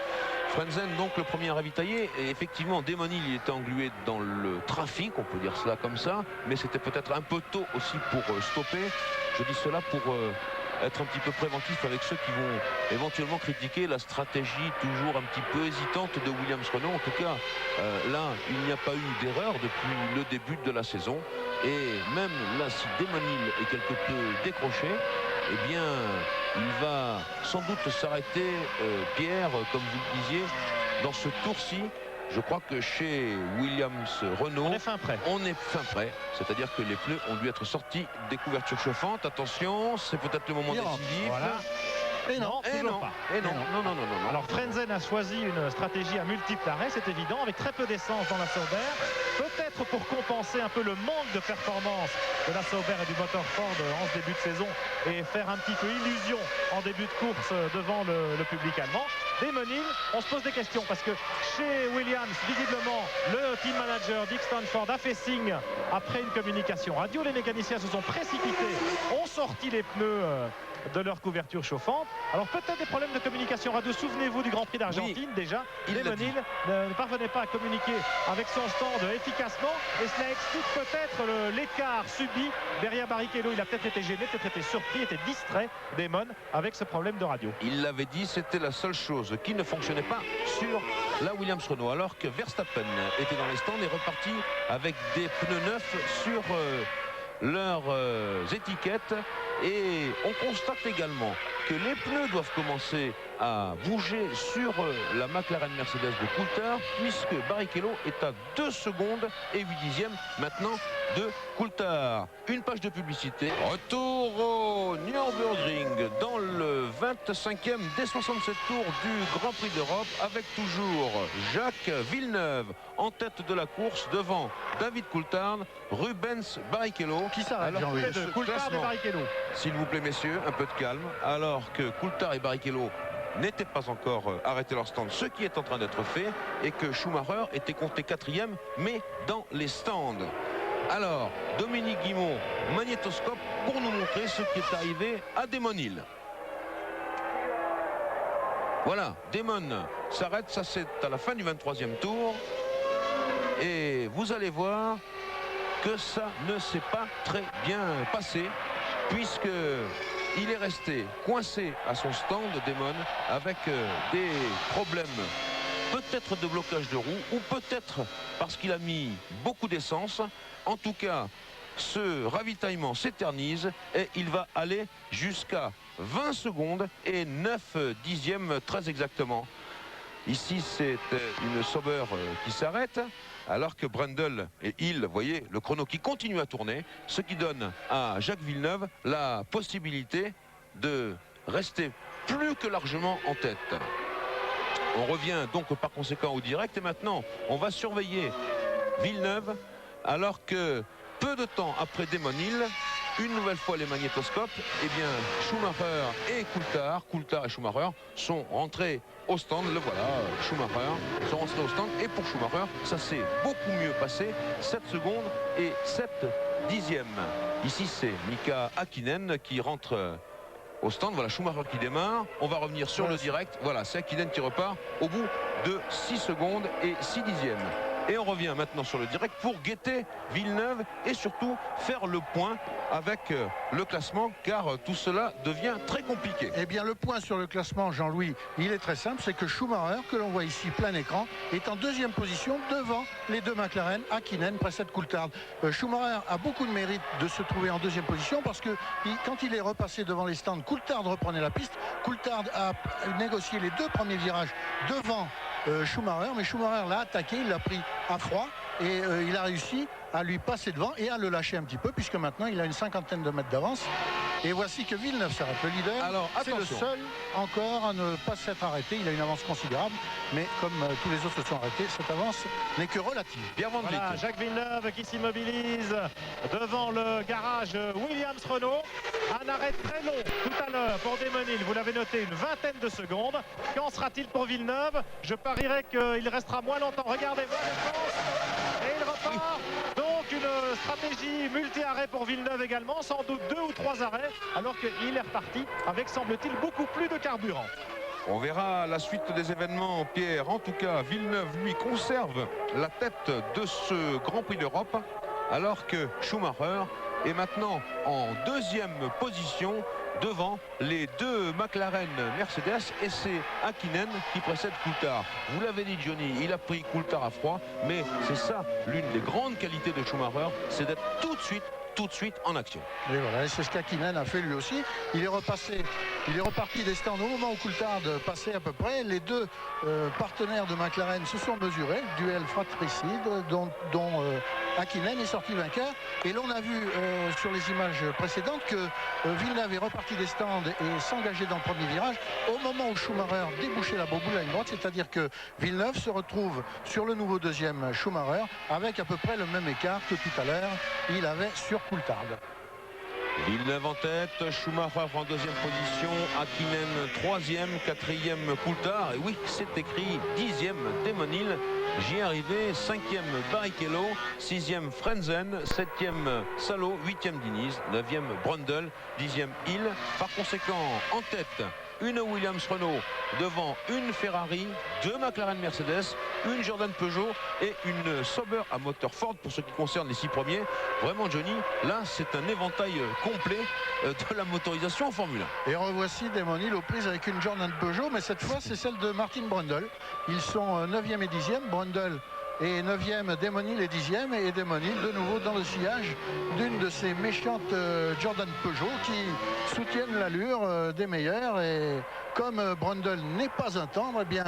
Frentzen donc le premier ravitaillé, et effectivement Desmesnil il était englué dans le trafic, on peut dire cela comme ça, mais c'était peut-être un peu tôt aussi pour stopper. Je dis cela pour être un petit peu préventif avec ceux qui vont éventuellement critiquer la stratégie toujours un petit peu hésitante de Williams-Renault. En tout cas, là, il n'y a pas eu d'erreur depuis le début de la saison. Et même là, si Desmesnil est quelque peu décroché, eh bien, il va sans doute s'arrêter, Pierre, comme vous le disiez, dans ce tour-ci. Je crois que chez Williams-Renault, on est fin prêt. On est fin prêt, c'est-à-dire que les pneus ont dû être sortis des couvertures chauffantes. Attention, c'est peut-être le moment décisif. Voilà. Et non, toujours pas. Et non. Alors Frentzen a choisi une stratégie à multiples arrêts, c'est évident, avec très peu d'essence dans la Sauber. Peut-être peut-être pour compenser un peu le manque de performance de la Sauber et du moteur Ford en ce début de saison et faire un petit peu illusion en début de course devant le public allemand. Damon Hill, on se pose des questions parce que chez Williams, visiblement, le team manager Dick Stanford a fait signe après une communication radio. Les mécaniciens se sont précipités, ont sorti les pneus de leur couverture chauffante. Alors peut-être des problèmes de communication radio. Souvenez-vous du Grand Prix d'Argentine, oui, déjà. Damon Hill ne parvenait pas à communiquer avec son stand efficacement et cela explique peut-être l'écart subi derrière Barrichello. Il a peut-être été gêné, peut-être été surpris, été distrait, Damon, avec ce problème de radio. Il l'avait dit, c'était la seule chose qui ne fonctionnait pas sur la Williams Renault, alors que Verstappen était dans les stands et reparti avec des pneus neufs sur leurs étiquettes. Et on constate également que les pneus doivent commencer à bouger sur la McLaren Mercedes de Coulthard, puisque Barrichello est à 2 secondes et 8 dixièmes maintenant de Coulthard. Une page de publicité. Retour au Nürburgring dans le 25e des 67 tours du Grand Prix d'Europe, avec toujours Jacques Villeneuve en tête de la course devant David Coulthard, Rubens Barrichello. Qui s'arrête, Jean-Louis? Coulthard et Barrichello. S'il vous plaît, messieurs, un peu de calme. Alors que Coulthard et Barrichello n'étaient pas encore arrêtés leur stand, ce qui est en train d'être fait, et que Schumacher était compté 4e, mais dans les stands. Alors, Dominique Guimond, magnétoscope, pour nous montrer ce qui est arrivé à Damon Hill. Voilà, Damon s'arrête, ça c'est à la fin du 23e tour. Et vous allez voir que ça ne s'est pas très bien passé, puisque il est resté coincé à son stand, Damon, avec des problèmes peut-être de blocage de roue ou peut-être parce qu'il a mis beaucoup d'essence. En tout cas, ce ravitaillement s'éternise et il va aller jusqu'à 20 secondes et 9 dixièmes très exactement. Ici, c'est une Sauber qui s'arrête, alors que Brundle et Hill, vous voyez, le chrono qui continue à tourner, ce qui donne à Jacques Villeneuve la possibilité de rester plus que largement en tête. On revient donc par conséquent au direct et maintenant on va surveiller Villeneuve, alors que peu de temps après Damon Hill, une nouvelle fois les magnétoscopes, eh bien Schumacher et Coulthard et Schumacher sont rentrés au stand. Le voilà, Schumacher sont rentrés au stand, et pour Schumacher ça s'est beaucoup mieux passé, 7 secondes et 7 dixièmes. Ici c'est Mika Häkkinen qui rentre au stand. Voilà Schumacher qui démarre. On va revenir sur le direct. Voilà, c'est Häkkinen qui repart au bout de 6 secondes et 6 dixièmes. Et on revient maintenant sur le direct pour guetter Villeneuve et surtout faire le point avec le classement, car tout cela devient très compliqué. Eh bien, le point sur le classement, Jean-Louis, il est très simple, c'est que Schumacher, que l'on voit ici plein écran, est en 2e position devant les deux McLaren. Häkkinen précède Coulthard. Schumacher a beaucoup de mérite de se trouver en 2e position parce que quand il est repassé devant les stands, Coulthard reprenait la piste. Coulthard a négocié les 2 premiers virages devant Schumacher, mais Schumacher l'a attaqué, il l'a pris à froid et il a réussi à lui passer devant et à le lâcher un petit peu, puisque maintenant il a une 50aine de mètres d'avance. Et voici que Villeneuve s'arrête. Le leader, alors c'est le seul encore à ne pas s'être arrêté. Il a une avance considérable, mais comme tous les autres se sont arrêtés, cette avance n'est que relative. Voilà, Jacques Villeneuve qui s'immobilise devant le garage Williams Renault. Un arrêt très long tout à l'heure pour Damon Hill, vous l'avez noté, une 20aine de secondes. Qu'en sera-t-il pour Villeneuve? Je parierais qu'il restera moins longtemps. Regardez, et il repart. Donc une stratégie multi-arrêt pour Villeneuve également, sans doute 2 ou 3 arrêts, alors qu'il est reparti avec, semble-t-il, beaucoup plus de carburant. On verra la suite des événements, Pierre. En tout cas, Villeneuve, lui, conserve la tête de ce Grand Prix d'Europe, alors que Schumacher est maintenant en 2e position devant les 2 McLaren Mercedes, et c'est Häkkinen qui précède Coulthard. Vous l'avez dit, Johnny, il a pris Coulthard à froid, mais c'est ça l'une des grandes qualités de Schumacher, c'est d'être tout de suite tout de suite en action. Et voilà, c'est ce qu'Hakkinen a fait lui aussi. Il est reparti des stands au moment où Coulthard passait à peu près. Les deux partenaires de McLaren se sont mesurés, duel fratricide dont Hakkinen est sorti vainqueur. Et l'on a vu sur les images précédentes que Villeneuve est reparti des stands et s'engageait dans le premier virage au moment où Schumacher débouchait la boule à la ligne droite, c'est-à-dire que Villeneuve se retrouve sur le nouveau deuxième Schumacher avec à peu près le même écart que tout à l'heure il avait sur Coulthard. Villeneuve en tête, Schumacher en deuxième position, Hakkinen troisième, quatrième Coulthard. Et oui, c'est écrit 10e Damon Hill. J'y ai arrivé, 5e Barrichello, 6e Frenzen, 7e Salo, 8e Diniz, 9e Brundle, 10e Hill. Par conséquent, en tête, une Williams Renault, devant une Ferrari, deux McLaren Mercedes, une Jordan Peugeot et une Sauber à moteur Ford pour ce qui concerne les 6 premiers. Vraiment, Johnny, là c'est un éventail complet de la motorisation en Formule 1. Et revoici Damon Hill aux prises avec une Jordan Peugeot, mais cette fois c'est celle de Martin Brundle. Ils sont 9e et 10e, Brundle et 9e, Damon Hill est 10e, et Damon Hill de nouveau dans le sillage d'une de ces méchantes Jordan Peugeot qui soutiennent l'allure des meilleurs. Et comme Brundle n'est pas un tendre, eh bien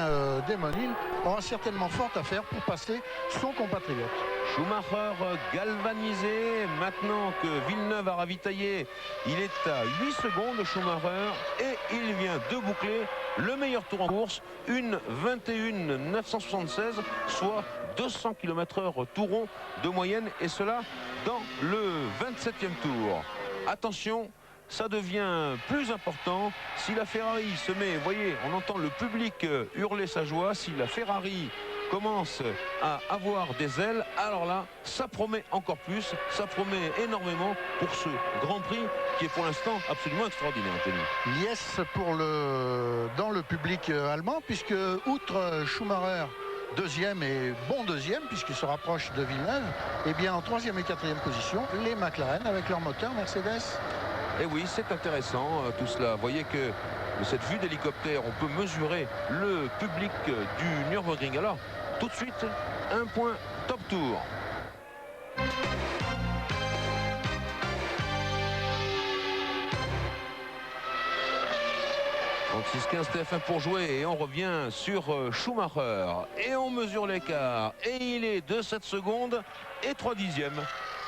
Damon Hill aura certainement fort à faire pour passer son compatriote. Schumacher galvanisé, maintenant que Villeneuve a ravitaillé, il est à 8 secondes Schumacher et il vient de boucler le meilleur tour en course, une 21,976, soit 200 km/h tout rond de moyenne, et cela dans le 27e tour. Attention, ça devient plus important si la Ferrari se met, vous voyez, on entend le public hurler sa joie, si la Ferrari commence à avoir des ailes, alors là, ça promet encore plus, ça promet énormément pour ce Grand Prix qui est pour l'instant absolument extraordinaire, Tony. Liesse dans le public allemand, puisque outre Schumacher, deuxième et bon deuxième, puisqu'il se rapproche de Villeneuve, et bien en troisième et quatrième position, les McLaren avec leur moteur Mercedes. Et oui, c'est intéressant tout cela. Vous voyez que de cette vue d'hélicoptère, on peut mesurer le public du Nürburgring. Alors, tout de suite, un point top tour. 36-15 TF1 pour jouer, et on revient sur Schumacher et on mesure l'écart et il est de 7 secondes et 3 dixièmes.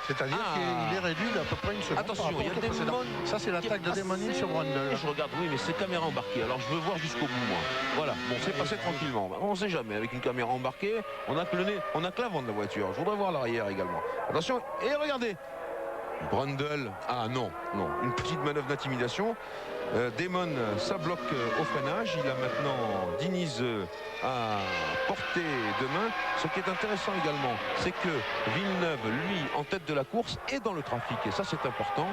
C'est-à-dire qu'il est réduit d'à peu près une seconde. Attention, il y a Damon. Ça c'est l'attaque de Damon Hill sur Brundle. Je regarde, oui, mais c'est caméra embarquée, alors je veux voir jusqu'au bout, moi. Voilà, bon, c'est passé tranquillement. On ne sait jamais, avec une caméra embarquée, on a que le nez, on a que l'avant de la voiture. Je voudrais voir l'arrière également. Attention, et regardez, Brundle, ah non, une petite manœuvre d'intimidation. Damon, ça bloque au freinage. Il a maintenant Diniz à portée de main. Ce qui est intéressant également, c'est que Villeneuve, lui, en tête de la course, est dans le trafic. Et ça, c'est important.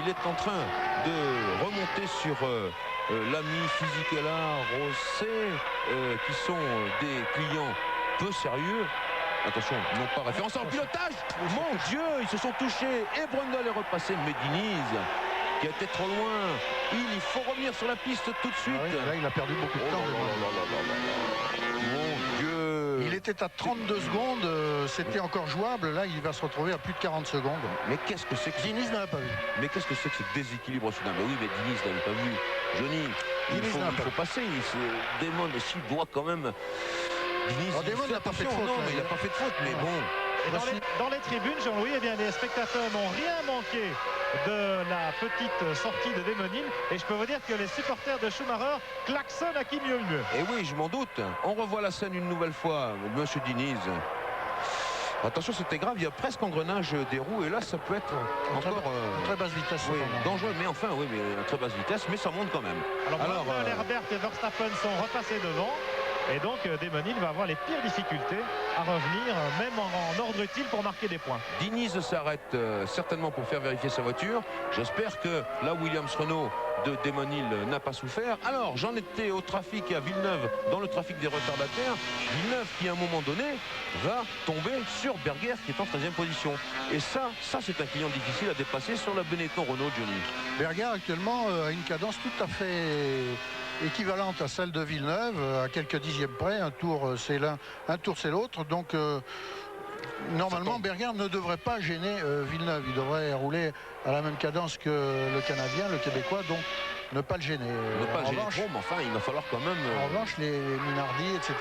Il est en train de remonter sur l'ami Fisichella, Rosset, qui sont des clients peu sérieux. Attention, non pas référence en pilotage. Mon Dieu, ils se sont touchés et Brundle est repassé. Mais Diniz, qui a été trop loin, il faut revenir sur la piste tout de suite. Ah oui, là, il a perdu beaucoup de temps. Mon Dieu. Il était à 32 secondes, c'était encore jouable. Là, il va se retrouver à plus de 40 secondes. Mais qu'est-ce que c'est que Diniz n'a pas vu. Mais qu'est-ce que c'est que ce déséquilibre soudain? Mais oui, mais Diniz n'avait pas vu. Johnny, il faut passer. Damon aussi doit quand même. Damon n'a pas fait de faute. Non, mais il n'a pas fait de faute, mais bon. Et dans les tribunes, Jean-Louis, eh bien, les spectateurs n'ont rien manqué de la petite sortie de Damon Hill. Et je peux vous dire que les supporters de Schumacher klaxonnent à qui mieux mieux. Et oui, je m'en doute. On revoit la scène une nouvelle fois, monsieur Diniz. Attention, c'était grave, il y a presque engrenage des roues, et là ça peut être encore très basse vitesse, oui, dangereux, mais enfin oui, mais très basse vitesse, mais ça monte quand même. Alors Herbert et Verstappen sont repassés devant, et donc Damon Hill va avoir les pires difficultés à revenir, même en ordre utile pour marquer des points. Diniz s'arrête certainement pour faire vérifier sa voiture. J'espère que la Williams Renault de Damon Hill n'a pas souffert. Alors j'en étais au trafic à Villeneuve, dans le trafic des retardataires. Villeneuve qui à un moment donné va tomber sur Berger qui est en 13e position. Et ça c'est un client difficile à dépasser sur la Benetton Renault, Johnny. Berger actuellement a une cadence tout à fait équivalente à celle de Villeneuve, à quelques dixièmes près. Un tour c'est l'un, un tour c'est l'autre. Donc Normalement, Berger ne devrait pas gêner Villeneuve. Il devrait rouler à la même cadence que le Canadien, le Québécois, donc ne pas le gêner. Ne pas le gêner trop, mais enfin, il va falloir quand même... En revanche, les Minardi, etc.,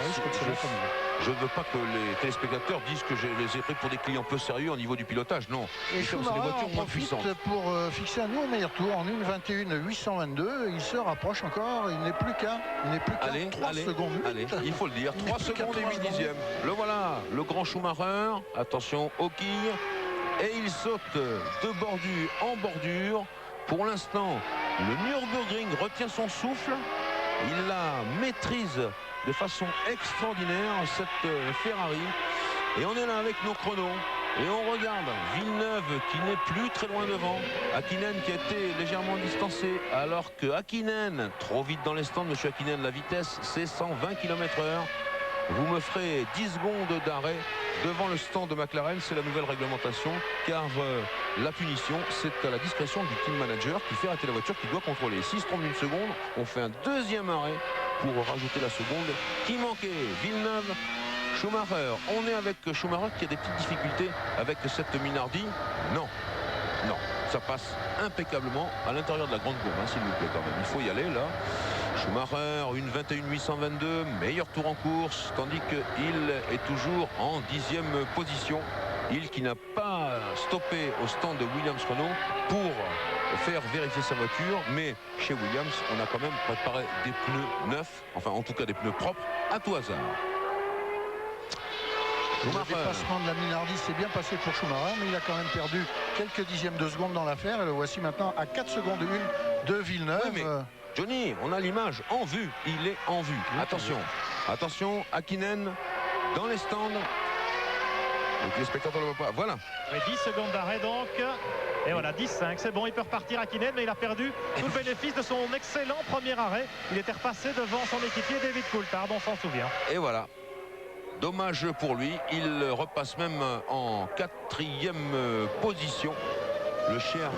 risquent de se mettre au milieu. Je ne veux pas que les téléspectateurs disent que je les ai pris pour des clients peu sérieux au niveau du pilotage. Non. Et c'est des Schumacher voitures en moins profite puissantes. pour fixer un nouveau meilleur tour en 1:21.822. Il se rapproche encore. Il n'est plus qu'à 3 secondes. Allez, il faut le dire. 3 secondes et 8 dixièmes. Le voilà, le grand Schumacher. Attention aux quilles. Et il saute de bordure en bordure. Pour l'instant, le Nürburgring retient son souffle. Il la maîtrise de façon extraordinaire, cette Ferrari. Et on est là avec nos chronos. Et on regarde Villeneuve qui n'est plus très loin devant. Hakkinen qui a été légèrement distancé. Alors que Hakkinen, trop vite dans les stands, monsieur Hakkinen, la vitesse c'est 120 km/h. Vous me ferez 10 secondes d'arrêt devant le stand de McLaren. C'est la nouvelle réglementation, car la punition c'est à la discrétion du team manager qui fait arrêter la voiture, qui doit contrôler. S'il se trompe d'une seconde, on fait un deuxième arrêt pour rajouter la seconde qui manquait. Villeneuve, Schumacher, on est avec Schumacher qui a des petites difficultés avec cette Minardi. Non, ça passe impeccablement à l'intérieur de la grande courbe, hein, s'il vous plaît quand même. Il faut y aller là. Schumacher, une 21.822, meilleur tour en course, tandis qu'il est toujours en 10e position. Il qui n'a pas stoppé au stand de Williams-Renault pour faire vérifier sa voiture, mais chez Williams, on a quand même préparé des pneus neufs, enfin en tout cas des pneus propres, à tout hasard. Le dépassement de la Minardi s'est bien passé pour Schumacher, mais il a quand même perdu quelques dixièmes de seconde dans l'affaire. Et le voici maintenant à 4 secondes 1 de Villeneuve. Oui, mais Johnny, on a l'image en vue. Il est en vue. Oui, attention, Hakkinen dans les stands. Donc les spectateurs ne le voient pas. Voilà. Et 10 secondes d'arrêt donc. Et voilà, 10-5. C'est bon, il peut repartir Hakkinen, mais il a perdu tout le bénéfice de son excellent premier arrêt. Il était repassé devant son équipier David Coulthard, on s'en souvient. Et voilà. Dommage pour lui. Il repasse même en 4e position. Le cher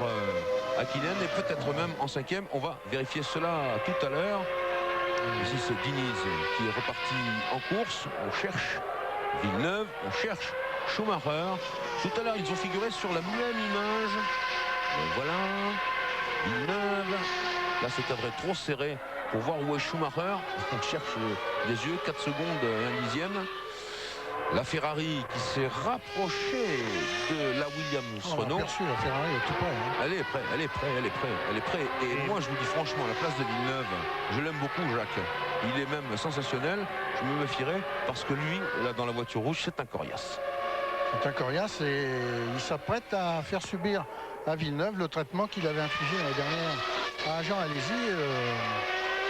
Hakkinen est peut-être même en 5e. On va vérifier cela tout à l'heure. Ici c'est Diniz qui est reparti en course. On cherche Villeneuve, on cherche Schumacher. Tout à l'heure ils ont figuré sur la même image. Et voilà Villeneuve. Là c'est cadré trop serré pour voir où est Schumacher. On cherche des yeux, 4 secondes et 1 dixième. La Ferrari qui s'est rapprochée de la Williams-Renault. La Ferrari est tout près. Hein. Elle est prête. Et moi je vous dis franchement, la place de Villeneuve, je l'aime beaucoup, Jacques. Il est même sensationnel. Je me méfierais parce que lui, là dans la voiture rouge, c'est un coriace. C'est un coriace et il s'apprête à faire subir à Villeneuve le traitement qu'il avait infligé l'année dernière à Jean Alesi.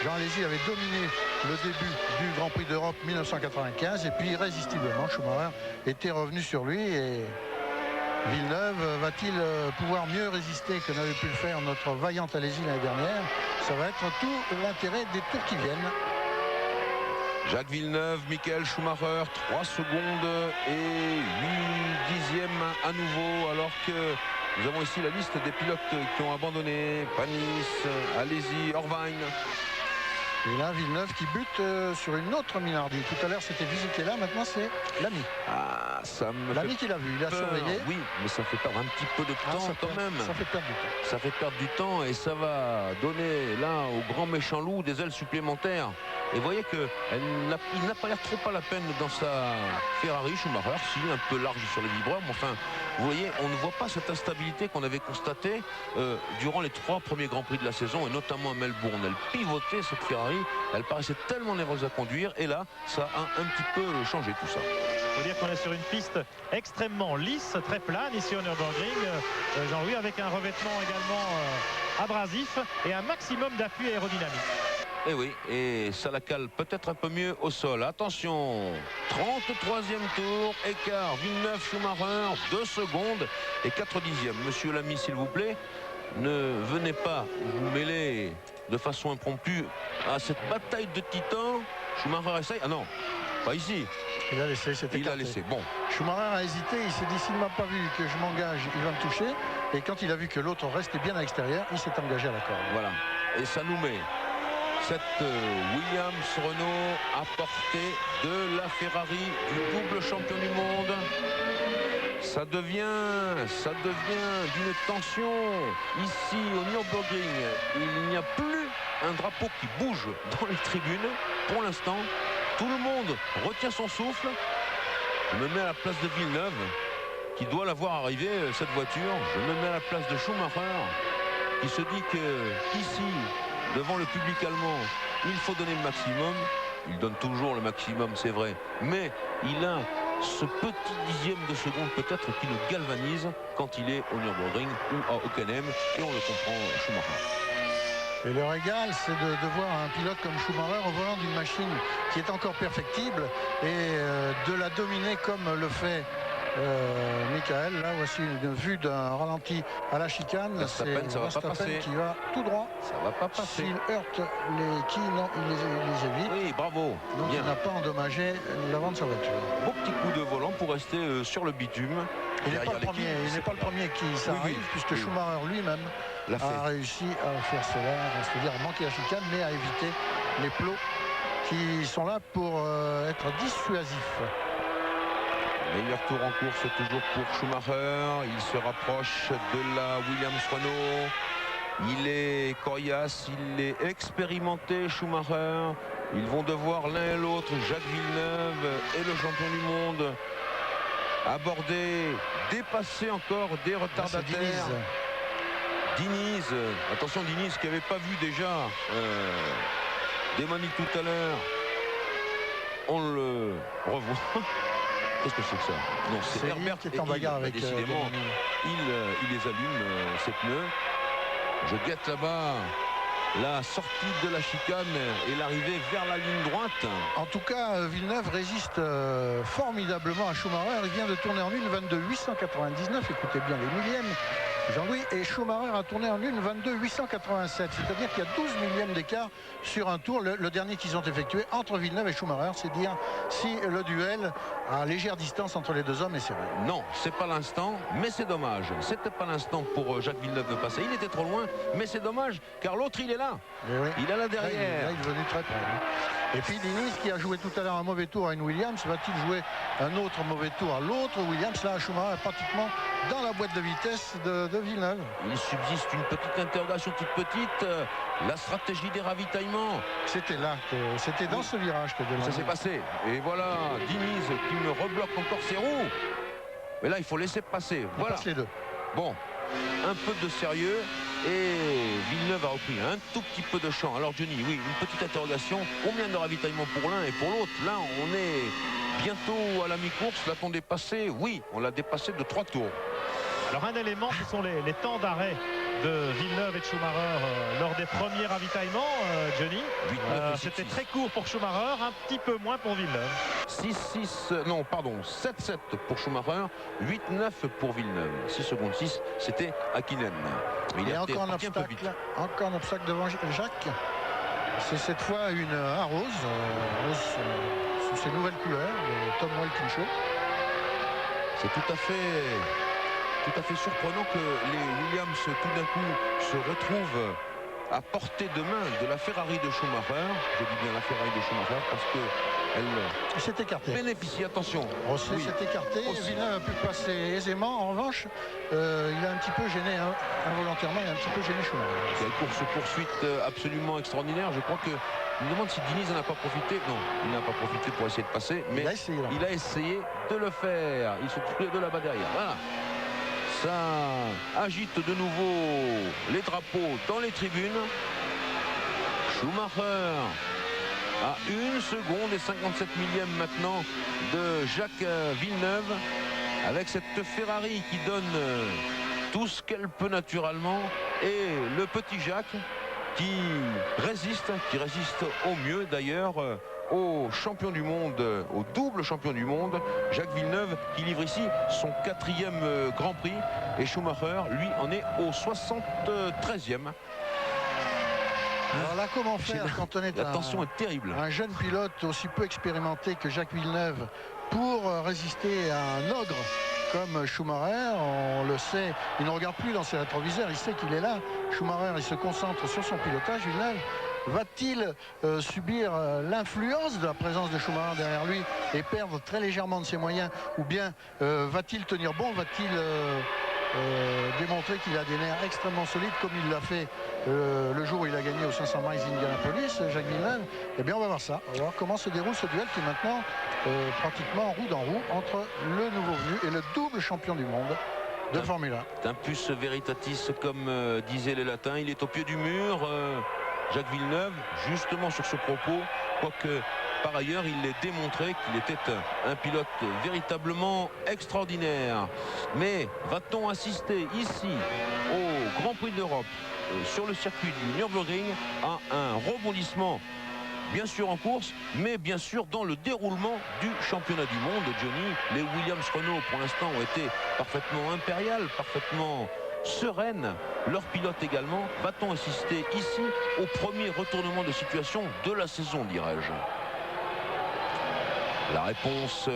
Jean Alesi avait dominé le début du Grand Prix d'Europe 1995 et puis irrésistiblement Schumacher était revenu sur lui. Et Villeneuve va-t-il pouvoir mieux résister que n'avait pu le faire notre vaillante Alesi l'année dernière? Ça va être tout l'intérêt des tours qui viennent. Jacques Villeneuve, Michael Schumacher, 3 secondes et 8 dixièmes à nouveau, alors que nous avons ici la liste des pilotes qui ont abandonné. Panis, Alesi, Irvine. Et là, Villeneuve qui bute sur une autre Minardi. Tout à l'heure, c'était Fisichella, maintenant c'est Lamy. Ah, ça me Lamy qui l'a vu, il a surveillé. Oui, mais ça fait perdre un petit peu de temps quand même. Ça fait perdre du temps. Ça fait perdre du temps et ça va donner là au grand méchant loup des ailes supplémentaires. Et vous voyez qu'il n'a pas l'air trop à la peine dans sa Ferrari, Schumacher, si un peu large sur les vibreurs, mais enfin, vous voyez, on ne voit pas cette instabilité qu'on avait constatée durant les 3 premiers Grands Prix de la saison, et notamment à Melbourne. Elle pivotait cette Ferrari, elle paraissait tellement nerveuse à conduire, et là, ça a un petit peu changé tout ça. Il faut dire qu'on est sur une piste extrêmement lisse, très plane ici au Nürburgring, Jean-Louis, avec un revêtement également abrasif et un maximum d'appui aérodynamique. Et oui, et ça la cale peut-être un peu mieux au sol. Attention, 33e tour, écart Villeneuve Schumacher, 2 secondes et 4 dixièmes. Monsieur Lamy, s'il vous plaît, ne venez pas vous mêler de façon impromptue à cette bataille de titans. Schumacher essaye, ah non, pas ici. Il a laissé, c'était Il a laissé, bon. Schumacher a hésité, il s'est dit s'il ne m'a pas vu que je m'engage, il va me toucher. Et quand il a vu que l'autre restait bien à l'extérieur, il s'est engagé à la corde. Voilà, et ça nous met cette Williams Renault à portée de la Ferrari du double champion du monde. Ça devient d'une tension ici au Nürburgring. Il n'y a plus un drapeau qui bouge dans les tribunes pour l'instant. Tout le monde retient son souffle. Je me mets à la place de Villeneuve qui doit la voir arriver, cette voiture. Je me mets à la place de Schumacher qui se dit que ici, devant le public allemand, il faut donner le maximum. Il donne toujours le maximum, c'est vrai, mais il a ce petit dixième de seconde peut-être qui le galvanise quand il est au Nürburgring ou à Hockenheim, et on le comprend, Schumacher. Et le régal, c'est de voir un pilote comme Schumacher au volant d'une machine qui est encore perfectible et de la dominer comme le fait Michael. Là, voici une vue d'un ralenti à la chicane. C'est Verstappen qui va tout droit. Ça va pas passer. S'il heurte les quilles, non, il les évite. Oui, bravo. Donc bien. Il n'a pas endommagé l'avant de sa voiture. Beau petit coup de volant pour rester sur le bitume. Il n'est pas le premier qui s'arrive, puisque Schumacher lui-même a réussi à faire cela, c'est-à-dire à manquer la chicane, mais à éviter les plots qui sont là pour être dissuasifs. Meilleur tour en course toujours pour Schumacher. Il se rapproche de la Williams Renault. Il est coriace, il est expérimenté, Schumacher. Ils vont devoir l'un et l'autre, Jacques Villeneuve et le champion du monde, aborder, dépasser encore des retardataires. Diniz, attention Diniz qui n'avait pas vu déjà Demani tout à l'heure. On le revoit. Qu'est-ce que c'est que ça? Non, c'est Herbert qui est en bagarre avec décidément. Il les allume, ses pneus. Je guette là-bas la sortie de la chicane et l'arrivée vers la ligne droite. En tout cas, Villeneuve résiste formidablement à Schumacher. Il vient de tourner en 1,22,899. Écoutez bien les millièmes, Jean-Louis. Et Schumacher a tourné en 1,22,887. C'est-à-dire qu'il y a 12 millièmes d'écart sur un tour. Le dernier qu'ils ont effectué entre Villeneuve et Schumacher, c'est dire si le duel à légère distance entre les deux hommes est serré. Non, c'est pas l'instant, mais c'est dommage. C'était pas l'instant pour Jacques Villeneuve de passer. Il était trop loin, mais c'est dommage, car l'autre, il est là. Oui. Il est là derrière. Là, il est venu très près. Et puis Diniz qui a joué tout à l'heure un mauvais tour à une Williams, va-t-il jouer un autre mauvais tour à l'autre Williams? Là, Schumacher est pratiquement dans la boîte de vitesse de Villeneuve. Il subsiste une petite interrogation toute petite. La stratégie des ravitaillements. C'était là, c'était dans ce virage que ça s'est passé. Et voilà, Diniz qui me rebloque encore ses roues. Mais là, il faut laisser passer. Voilà. Passe les deux. Bon, un peu de sérieux. Et Villeneuve a repris un tout petit peu de champ. Alors Johnny, oui, une petite interrogation. Combien de ravitaillement pour l'un et pour l'autre? Là, on est bientôt à la mi-course. L'a-t-on dépassé? Oui, on l'a dépassé de 3 tours. Alors un élément, ce sont les temps d'arrêt de Villeneuve et de Schumacher lors des premiers ravitaillements, Johnny. C'était très court pour Schumacher, un petit peu moins pour Villeneuve. 7-7 pour Schumacher, 8-9 pour Villeneuve. 6 secondes 6, c'était Hakkinen. Mais il y a encore un obstacle devant Jacques. C'est cette fois un rose sous ses nouvelles couleurs, le Tom Walkinshaw Show. C'est tout à fait surprenant que les Williams tout d'un coup se retrouvent à portée de main de la Ferrari de Schumacher. Je dis bien la Ferrari de Schumacher parce qu'elle s'est écartée. Bénéficie, attention. Rosset s'est écarté, Villeneuve a pu passer aisément. En revanche, il a un petit peu gêné, involontairement, il a un petit peu gêné Schumacher. Quelle course-poursuite absolument extraordinaire. Je crois que je me demande si Diniz n'en a pas profité. Non, il n'a pas profité pour essayer de passer, mais il a essayé de le faire. Ils sont tous les deux là-bas derrière. Voilà. Ça agite de nouveau les drapeaux dans les tribunes. Schumacher à 1 seconde et 57 millièmes maintenant de Jacques Villeneuve, avec cette Ferrari qui donne tout ce qu'elle peut naturellement, et le petit Jacques qui résiste au mieux d'ailleurs au champion du monde, au double champion du monde, Jacques Villeneuve, qui livre ici son 4e Grand Prix, et Schumacher, lui, en est au 73e. Alors là, comment faire quand on est la tension est terrible. Un jeune pilote aussi peu expérimenté que Jacques Villeneuve pour résister à un ogre comme Schumacher? On le sait, il ne regarde plus dans ses rétroviseurs, il sait qu'il est là. Schumacher, il se concentre sur son pilotage. Villeneuve Va-t-il subir l'influence de la présence de Schumacher derrière lui et perdre très légèrement de ses moyens, ou bien va-t-il tenir bon, va-t-il démontrer qu'il a des nerfs extrêmement solides comme il l'a fait le jour où il a gagné au 500 miles Indianapolis, Jacques Villeneuve? Eh bien on va voir ça, on va voir comment se déroule ce duel qui est maintenant pratiquement roue dans roue entre le nouveau venu et le double champion du monde de Formule 1. Tempus veritatis, comme disaient les latins. Il est au pied du mur, Jacques Villeneuve, justement sur ce propos, quoique par ailleurs il est démontré qu'il était un pilote véritablement extraordinaire. Mais va-t-on assister ici au Grand Prix d'Europe sur le circuit du Nürburgring à un rebondissement, bien sûr en course, mais bien sûr dans le déroulement du championnat du monde, Johnny? Les Williams-Renault pour l'instant ont été parfaitement impériales, parfaitement sereines, leur pilote également. Va-t-on assister ici au premier retournement de situation de la saison, dirais-je? La réponse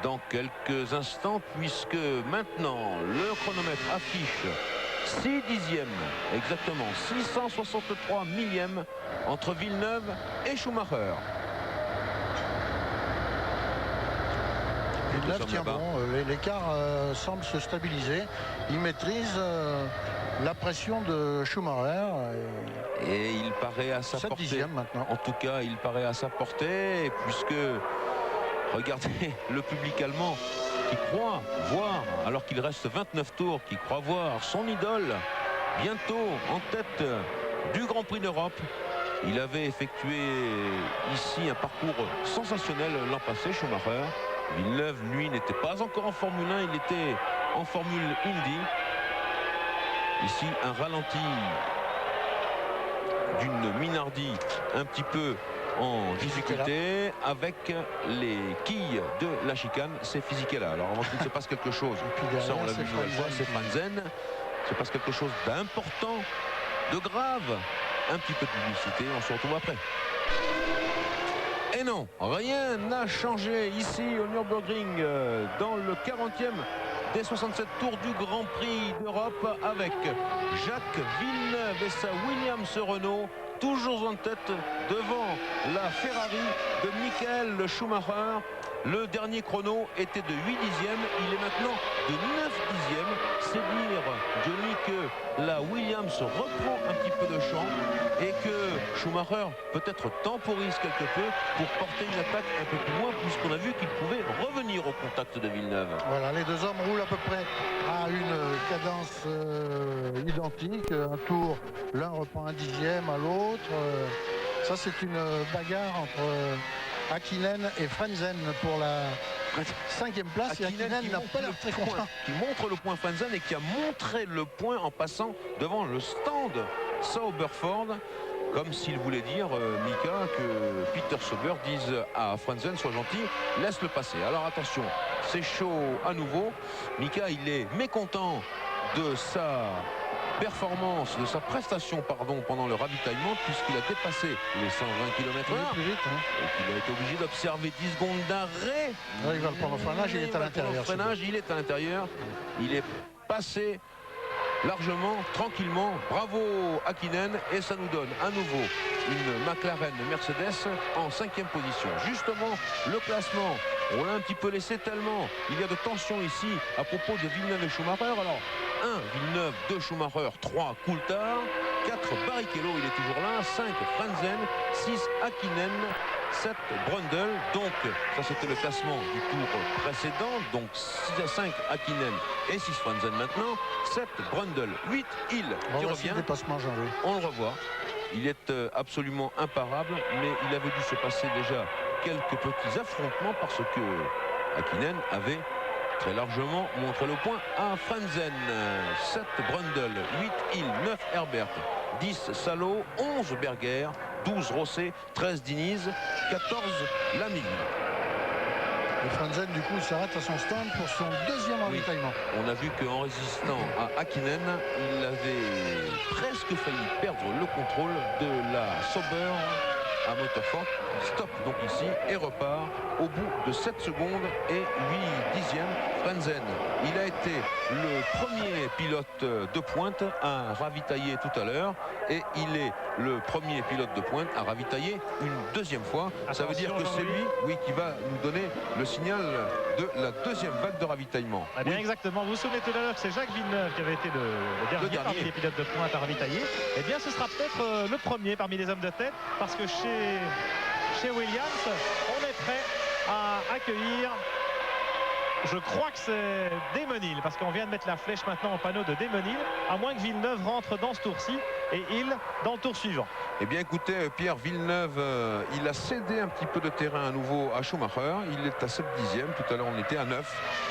dans quelques instants, puisque maintenant le chronomètre affiche 6 dixièmes, exactement 663 millièmes entre Villeneuve et Schumacher. Villeneuve tient bon, l'écart semble se stabiliser, il maîtrise la pression de Schumacher. Et il paraît à sa portée. Maintenant. En tout cas, il paraît à sa portée, puisque regardez le public allemand qui croit voir, alors qu'il reste 29 tours, qui croit voir son idole bientôt en tête du Grand Prix d'Europe. Il avait effectué ici un parcours sensationnel l'an passé, Schumacher. Villeneuve, lui, n'était pas encore en Formule 1, il était en Formule Indy. Ici, un ralenti d'une Minardi un petit peu en difficulté avec les quilles de la chicane. C'est Fisichella. Alors avant qu'il se passe quelque chose, ça on l'a vu une nouvelle fois, c'est Frentzen. Il se passe quelque chose d'important, de grave. Un petit peu de publicité, on se retrouve après. Et non, rien n'a changé ici au Nürburgring dans le 40e des 67 tours du Grand Prix d'Europe, avec Jacques Villeneuve et sa Williams-Renault toujours en tête devant la Ferrari de Michael Schumacher. Le dernier chrono était de 8 dixièmes, il est maintenant de 9 dixièmes. C'est dire, Johnny, que la Williams reprend un petit peu de champ et que Schumacher peut-être temporise quelque peu pour porter une attaque un peu plus loin, puisqu'on a vu qu'il pouvait revenir au contact de Villeneuve. Voilà, les deux hommes roulent à peu près à une cadence identique. Un tour, l'un reprend un dixième à l'autre. Ça, c'est une bagarre entre Hakkinen et Frentzen pour la 5e place. Hakkinen n'a pas l'air très content. Qui montre le point Frentzen et qui a montré le point en passant devant le stand Sauberford, comme s'il voulait dire, Mika, que Peter Sauber dise à Frentzen: sois gentil, laisse-le passer. Alors attention, c'est chaud à nouveau. Mika, il est mécontent de sa performance, de sa prestation, pardon, pendant le ravitaillement, puisqu'il a dépassé les 120 km/h et qu'il a été obligé d'observer 10 secondes d'arrêt. Il va le prendre au freinage, il est à l'intérieur. Il est à l'intérieur, il est passé largement, tranquillement. Bravo Hakkinen, et ça nous donne à nouveau une McLaren Mercedes en 5e position. Justement, le classement, on l'a un petit peu laissé tellement il y a de tension ici à propos de Villeneuve et Schumacher. Alors 1 Villeneuve, 2 Schumacher, 3 Coulthard, 4 Barrichello, il est toujours là, 5 Frentzen, 6 Hakkinen, 7 Brundle. Donc ça c'était le classement du tour précédent, donc 5 Hakkinen et 6 Frentzen maintenant, 7 Brundle, 8 Hill qui revient. On le revoit, il est absolument imparable, mais il avait dû se passer déjà quelques petits affrontements parce que Hakkinen avait très largement montré le point à Frentzen. 7 Brundle, 8 Hill, 9 Herbert, 10 Salo, 11 Berger, 12 Rosset, 13 Diniz, 14 Lamy. Et Frentzen du coup s'arrête à son stand pour son 2e ravitaillement. On a vu qu'en résistant à Hakkinen, il avait presque failli perdre le contrôle de la Sauber un moteur fort, stop donc ici et repart au bout de 7 secondes et 8 dixièmes. Frentzen, il a été le premier pilote de pointe à ravitailler tout à l'heure et il est le premier pilote de pointe à ravitailler une deuxième fois. Ça veut dire que c'est lui, oui, qui va nous donner le signal de la deuxième vague de ravitaillement. Eh bien, exactement. Vous vous souvenez tout à l'heure que c'est Jacques Villeneuve qui avait été le dernier parmi les pilotes de pointe à ravitailler. Eh bien, ce sera peut-être le premier parmi les hommes de tête, parce que chez Williams, on est prêt à accueillir, je crois que c'est Damon Hill, parce qu'on vient de mettre la flèche maintenant au panneau de Damon Hill, à moins que Villeneuve rentre dans ce tour-ci et Hill dans le tour suivant. Eh bien écoutez, Pierre Villeneuve, il a cédé un petit peu de terrain à nouveau à Schumacher. Il est à 7 dixièmes, tout à l'heure on était à 9.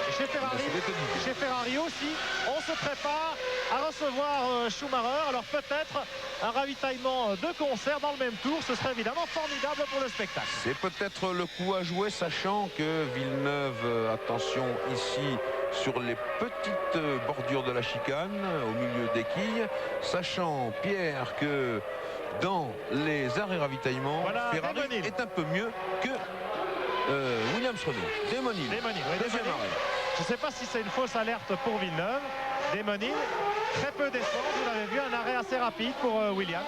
Et chez Ferrari aussi, on se prépare à recevoir Schumacher. Alors peut-être un ravitaillement de concert dans le même tour, ce serait évidemment formidable pour le spectacle. C'est peut-être le coup à jouer, sachant que Villeneuve, attention ici sur les petites bordures de la chicane, au milieu des quilles, sachant Pierre que dans les arrêts ravitaillement, voilà, Ferrari est un peu mieux que Williams Renault. Damon Hill, deuxième arrêt. Je ne sais pas si c'est une fausse alerte pour Villeneuve. Damon Hill, très peu d'essence, vous l'avez vu, un arrêt assez rapide pour Williams.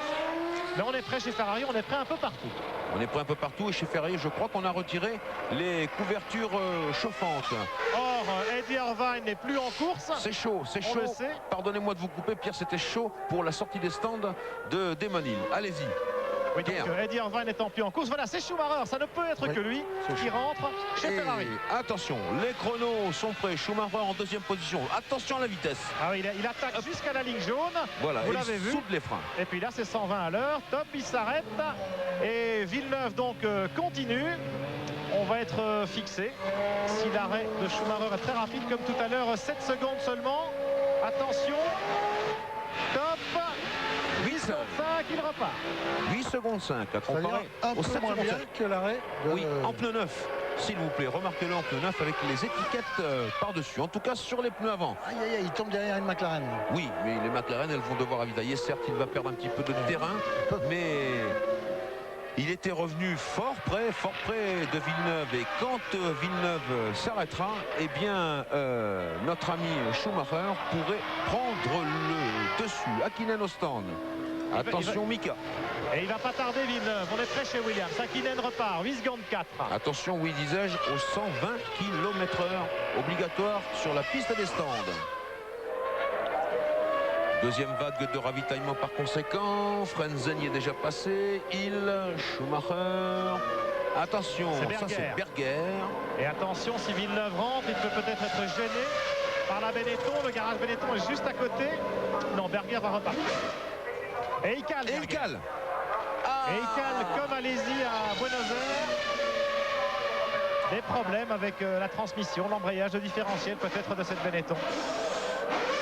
Mais on est prêt chez Ferrari, on est prêt un peu partout. On est prêt un peu partout et chez Ferrari, je crois qu'on a retiré les couvertures chauffantes. Or, Eddie Irvine n'est plus en course. C'est chaud, c'est chaud. Pardonnez-moi de vous couper, Pierre, c'était chaud pour la sortie des stands de Damon Hill. Allez-y. Oui, donc Eddie Irvine n'étant plus en course. Voilà, c'est Schumacher, ça ne peut être que lui qui rentre chez Ferrari. Attention, les chronos sont prêts. Schumacher en deuxième position. Attention à la vitesse. Ah oui, il attaque jusqu'à la ligne jaune. Voilà, vous l'avez vu. Soude les freins. Et puis là, c'est 120 à l'heure. Top, il s'arrête. Et Villeneuve donc continue. On va être fixé. Si l'arrêt de Schumacher est très rapide, comme tout à l'heure, 7 secondes seulement. Attention. Top. 8 secondes 5, il repart. 8 secondes 5 à comparer un peu moins bien que l'arrêt. Oui, en pneu neuf. S'il vous plaît, remarquez-le en pneu neuf avec les étiquettes par-dessus. En tout cas, sur les pneus avant. Aïe, aïe, aïe, il tombe derrière une McLaren. Oui, mais les McLaren, elles vont devoir ravitailler. Certes, il va perdre un petit peu de terrain, mais il était revenu fort près de Villeneuve. Et quand Villeneuve s'arrêtera, eh bien, notre ami Schumacher pourrait prendre le dessus. Hakkinen au stand. Attention, Mika. Et il va pas tarder, Villeneuve. On est prêt chez Williams. Hakkinen repart. 8 secondes 4. Attention, oui, disais-je, aux 120 km/h obligatoire sur la piste des stands. Deuxième vague de ravitaillement par conséquent. Frentzen y est déjà passé. Hill, Schumacher. Attention, ça c'est Berger. Et attention, si Villeneuve rentre, il peut peut-être être gêné par la Benetton. Le garage Benetton est juste à côté. Non, Berger va repartir. Et il cale. Et il cale. Et il cale comme allez-y à Buenos Aires. Des problèmes avec la transmission, l'embrayage, le différentiel peut-être de cette Benetton.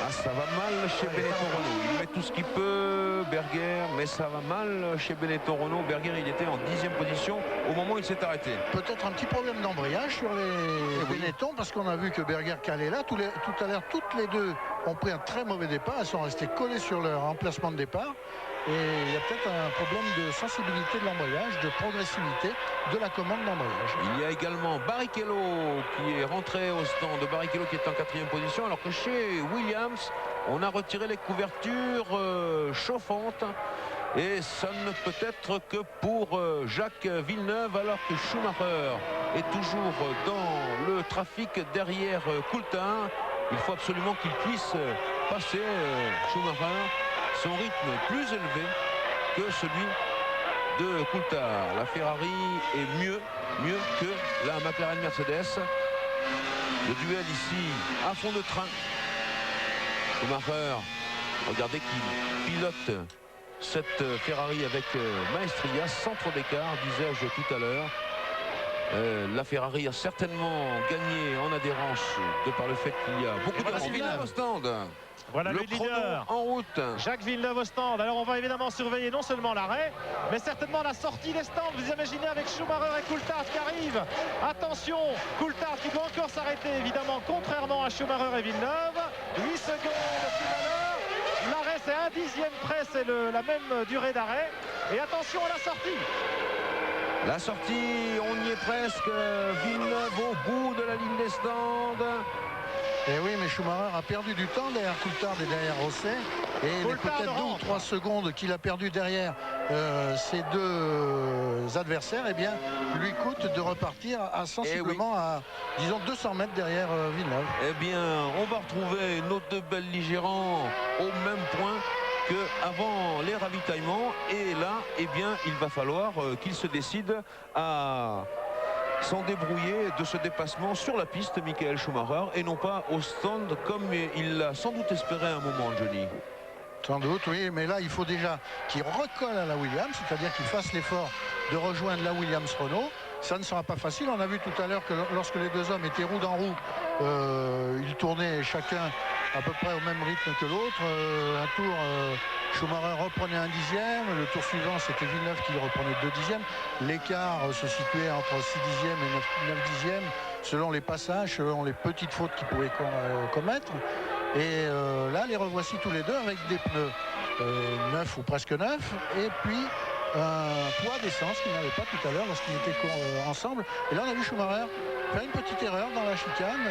Ah, ça va mal chez Benetton Renault. Il met tout ce qu'il peut, Berger, mais ça va mal chez Benetton Renault. Berger, il était en 10e position au moment où il s'est arrêté. Peut-être un petit problème d'embrayage sur les Benetton, parce qu'on a vu que Berger calait là. Tout à l'heure, toutes les deux ont pris un très mauvais départ. Elles sont restées collées sur leur emplacement de départ. Et il y a peut-être un problème de sensibilité de l'embrayage, de progressivité de la commande d'embrayage. Il y a également Barrichello qui est rentré au stand de Barrichello qui est en 4e position, alors que chez Williams, on a retiré les couvertures chauffantes. Et ça ne peut être que pour Jacques Villeneuve, alors que Schumacher est toujours dans le trafic derrière Coulthard. Il faut absolument qu'il puisse passer Schumacher. Son rythme plus élevé que celui de Coulthard. La Ferrari est mieux que la McLaren Mercedes. Le duel ici à fond de train. Schumacher, regardez qu'il pilote cette Ferrari avec maestria, sans trop d'écart, disais-je tout à l'heure. La Ferrari a certainement gagné en adhérence de par le fait qu'il y a beaucoup de Villeneuve au stand. Voilà le leader en route. Jacques Villeneuve au stand. Alors on va évidemment surveiller non seulement l'arrêt, mais certainement la sortie des stands. Vous imaginez avec Schumacher et Coulthard qui arrivent. Attention, Coulthard qui doit encore s'arrêter évidemment, contrairement à Schumacher et Villeneuve. 8 secondes tout à l'heure. L'arrêt c'est 1/10 près, c'est la même durée d'arrêt. Et attention à la sortie. La sortie, on y est presque. Villeneuve au bout de la ligne des stands. Et oui, mais Schumacher a perdu du temps derrière Coulthard et derrière Rosset. Et les peut-être 2 ou 3 secondes qu'il a perdu derrière ces deux adversaires, eh bien, lui coûte de repartir à sensiblement à, disons, 200 mètres derrière Villeneuve. Eh bien, on va retrouver nos deux belligérants au même point qu'avant les ravitaillements. Et là, eh bien, il va falloir qu'ils se décident à s'en débrouiller de ce dépassement sur la piste, Michael Schumacher, et non pas au stand comme il l'a sans doute espéré à un moment, Johnny. Sans doute, oui, mais là, il faut déjà qu'il recolle à la Williams, c'est-à-dire qu'il fasse l'effort de rejoindre la Williams-Renault. Ça ne sera pas facile. On a vu tout à l'heure que lorsque les deux hommes étaient roue dans roue, ils tournaient chacun à peu près au même rythme que l'autre. Un tour, Schumacher reprenait 1/10. Le tour suivant, c'était Villeneuve qui reprenait 2/10. L'écart se situait entre 6/10 et 9/10 selon les passages, selon les petites fautes qu'ils pouvaient commettre. Et là, les revoici tous les deux avec des pneus neufs ou presque neufs. Et puis un poids d'essence qu'ils n'avaient pas tout à l'heure lorsqu'ils étaient ensemble. Et là, on a vu Schumacher faire une petite erreur dans la chicane.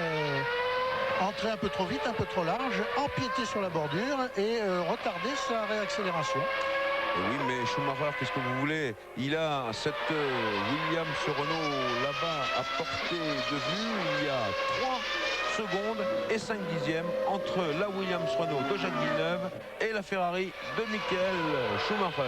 Entrer un peu trop vite, un peu trop large, empiéter sur la bordure et retarder sa réaccélération. Et oui, mais Schumacher, qu'est-ce que vous voulez? Il a cette Williams Renault là-bas à portée de vue. Il y a 3 secondes et 5/10 entre la Williams Renault de Jacques Villeneuve et la Ferrari de Michael Schumacher.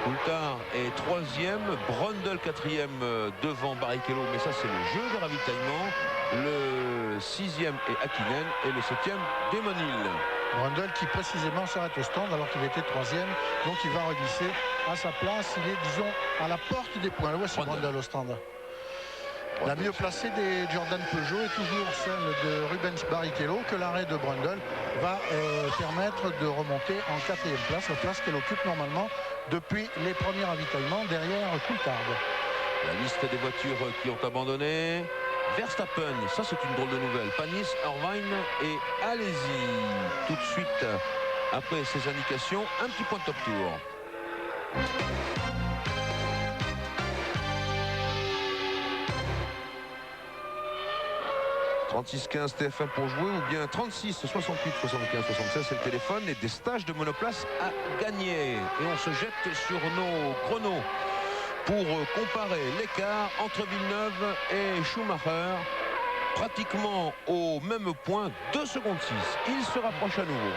Coulthard est 3e, Brundle 4e devant Barrichello, mais ça c'est le jeu de ravitaillement. Le 6e est Hakkinen et le 7e Damon Hill. Brundle qui précisément s'arrête au stand alors qu'il était 3e, donc il va reglisser à sa place. Il est, disons, à la porte des points. Voici Brundle au stand. La mieux placée des Jordan Peugeot est toujours celle de Rubens Barrichello, que l'arrêt de Brundle va permettre de remonter en 4e place, la place qu'elle occupe normalement depuis les premiers ravitaillements derrière Coulthard. La liste des voitures qui ont abandonné. Verstappen, ça c'est une drôle de nouvelle. Panis, Irvine et allez-y. Tout de suite, après ces indications, un petit point de top tour. 36-15 TF1 pour jouer ou bien 36 68 75 76, c'est le téléphone, et des stages de monoplace à gagner. Et on se jette sur nos chronos pour comparer l'écart entre Villeneuve et Schumacher, pratiquement au même point, 2 secondes 6. Il se rapproche à nouveau.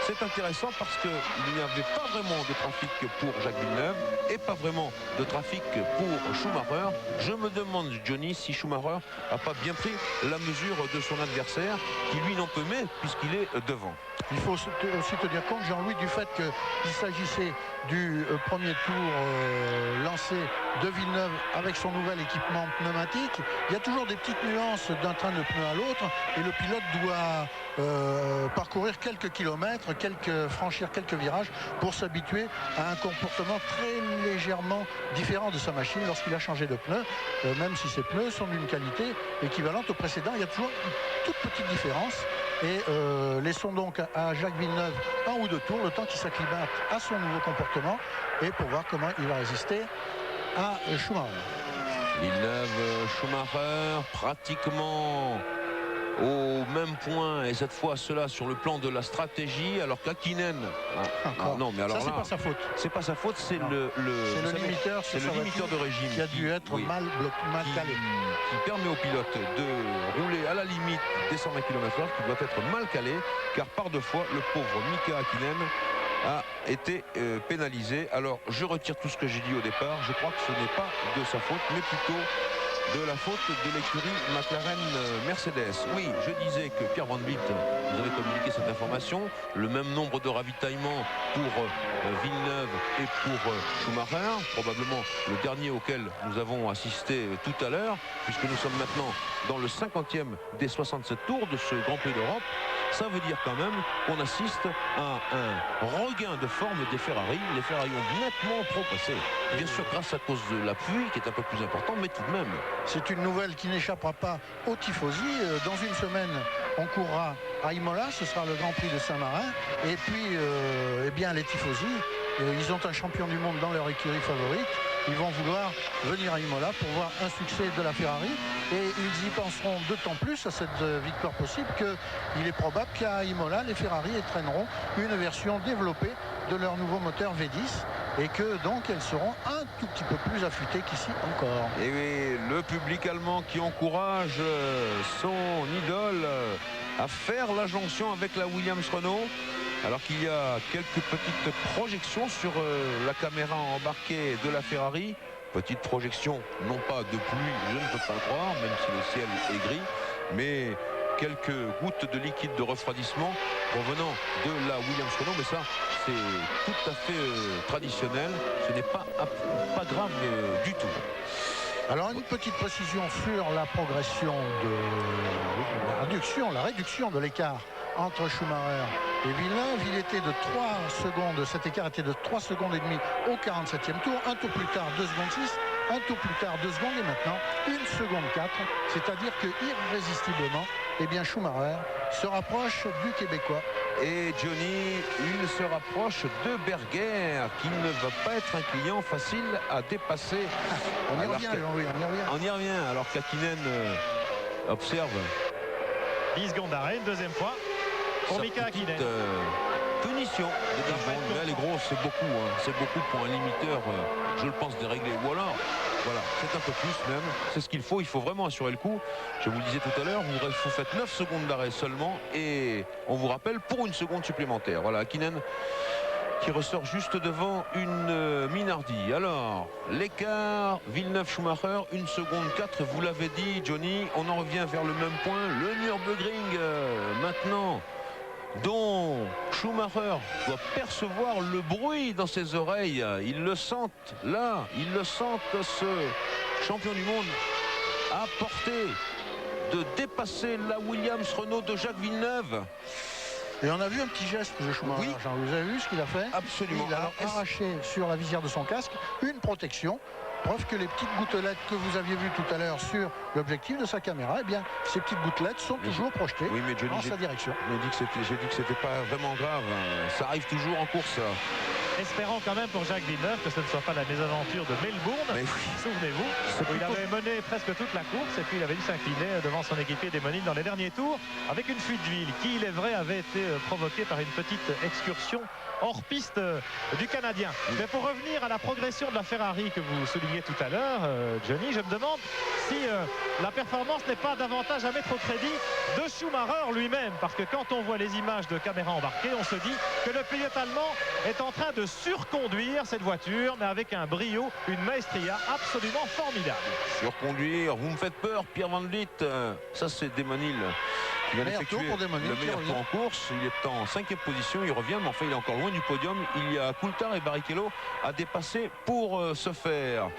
C'est intéressant parce qu'il n'y avait pas vraiment de trafic pour Jacques Villeneuve et pas vraiment de trafic pour Schumacher. Je me demande, Johnny, si Schumacher n'a pas bien pris la mesure de son adversaire, qui lui n'en peut mais puisqu'il est devant. Il faut aussi tenir compte, Jean-Louis, du fait qu'il s'agissait du premier tour lancé de Villeneuve avec son nouvel équipement pneumatique. Il y a toujours des petites nuances d'un train de pneu à l'autre et le pilote doit parcourir quelques kilomètres, franchir quelques virages pour s'habituer à un comportement très légèrement différent de sa machine lorsqu'il a changé de pneu. Même si ces pneus sont d'une qualité équivalente au précédent, il y a toujours une toute petite différence. Et laissons donc à Jacques Villeneuve 1 ou 2 tours, le temps qu'il s'acclimate à son nouveau comportement et pour voir comment il va résister à Schumacher. Villeneuve, Schumacher, pratiquement au même point, et cette fois cela sur le plan de la stratégie, alors qu'Hakkinen, non mais alors ça, c'est pas sa faute. C'est pas sa faute, c'est le limiteur, c'est le limiteur de régime qui a dû être mal calé, qui permet au pilote de rouler à la limite des 120 km/h, qui doit être mal calé, car par 2 fois le pauvre Mika Hakkinen a été pénalisé. Alors je retire tout ce que j'ai dit au départ. Je crois que ce n'est pas de sa faute, mais plutôt de la faute de l'écurie McLaren Mercedes. Oui, je disais que Pierre Van Vliet nous avait communiqué cette information. Le même nombre de ravitaillements pour Villeneuve et pour Schumacher. Probablement le dernier auquel nous avons assisté tout à l'heure, puisque nous sommes maintenant dans le 50e des 67 tours de ce Grand Prix d'Europe. Ça veut dire quand même qu'on assiste à un regain de forme des Ferrari. Les Ferrari ont nettement progressé. Bien sûr grâce à cause de la pluie qui est un peu plus important, mais tout de même. C'est une nouvelle qui n'échappera pas aux tifosi. Dans une semaine, on courra à Imola, ce sera le Grand Prix de Saint-Marin. Et puis, eh bien, les tifosi, ils ont un champion du monde dans leur écurie favorite. ils vont vouloir venir à Imola pour voir un succès de la Ferrari. Et ils y penseront d'autant plus à cette victoire possible qu'il est probable qu'à Imola, les Ferrari entraîneront une version développée de leur nouveau moteur V10 et que donc elles seront un tout petit peu plus affûtées qu'ici encore. Et oui, le public allemand qui encourage son idole à faire la jonction avec la Williams-Renault. Alors qu'il y a quelques petites projections sur la caméra embarquée de la Ferrari. Petite projection, non pas de pluie, je ne peux pas le croire, même si le ciel est gris, mais quelques gouttes de liquide de refroidissement provenant de la Williams-Renault. Mais ça, c'est tout à fait traditionnel. Ce n'est pas grave du tout. Alors une petite précision sur la progression de la réduction de l'écart entre Schumacher et Villeneuve. Il était de 3 secondes, cet écart était de 3 secondes et demie au 47e tour, un tour plus tard 2 secondes 6, un tour plus tard 2 secondes et maintenant 1 seconde 4, c'est-à-dire que irrésistiblement, eh bien Schumacher se rapproche du Québécois. Et Johnny, il se rapproche de Berger, qui ne va pas être un client facile à dépasser. On y revient, Jean-Louis, on y revient. On y revient, alors qu'Hakkinen observe 10 secondes d'arrêt, une deuxième fois pour Mika Hakkinen. Punition de Dajong, mais elle est grosse, c'est beaucoup, hein. C'est beaucoup pour un limiteur, je le pense, déréglé. Ou alors, voilà, c'est un peu plus même, c'est ce qu'il faut vraiment assurer le coup. Je vous le disais tout à l'heure, vous faites 9 secondes d'arrêt seulement et on vous rappelle pour une seconde supplémentaire. Voilà, Hakkinen qui ressort juste devant une Minardi. Alors, l'écart Villeneuve-Schumacher, 1 seconde 4, vous l'avez dit, Johnny, on en revient vers le même point. Le Nürburgring, maintenant, dont Schumacher doit percevoir le bruit dans ses oreilles. Ils le sentent là, ils le sentent, ce champion du monde à portée de dépasser la Williams-Renault de Jacques Villeneuve. Et on a vu un petit geste de Schumacher. Oui. Jean, vous avez vu ce qu'il a fait? Absolument. Il a Alors, arraché sur la visière de son casque une protection. Preuve que les petites gouttelettes que vous aviez vues tout à l'heure sur l'objectif de sa caméra, eh bien, ces petites gouttelettes sont toujours projetées dans sa direction. J'ai dit que c'était pas vraiment grave. Ça arrive toujours en course. Espérons quand même pour Jacques Villeneuve que ce ne soit pas la mésaventure de Melbourne. Mais oui. Souvenez-vous, où il avait mené presque toute la course et puis il avait dû s'incliner devant son équipier Desmonil dans les derniers tours avec une fuite d'huile qui, il est vrai, avait été provoquée par une petite excursion hors piste du Canadien. Mais pour revenir à la progression de la Ferrari que vous soulignez tout à l'heure, Johnny, je me demande si la performance n'est pas davantage à mettre au crédit de Schumacher lui-même, parce que quand on voit les images de caméra embarquées, on se dit que le pilote allemand est en train de surconduire cette voiture, mais avec un brio, une maestria absolument formidable. Surconduire, vous me faites peur, Pierre Van Vliet. Ça, c'est Desmonil qui vient d'effectuer le meilleur tour en course. Il est en 5e position, il revient, mais enfin il est encore loin du podium. Il y a Coulthard et Barrichello à dépasser pour ce faire.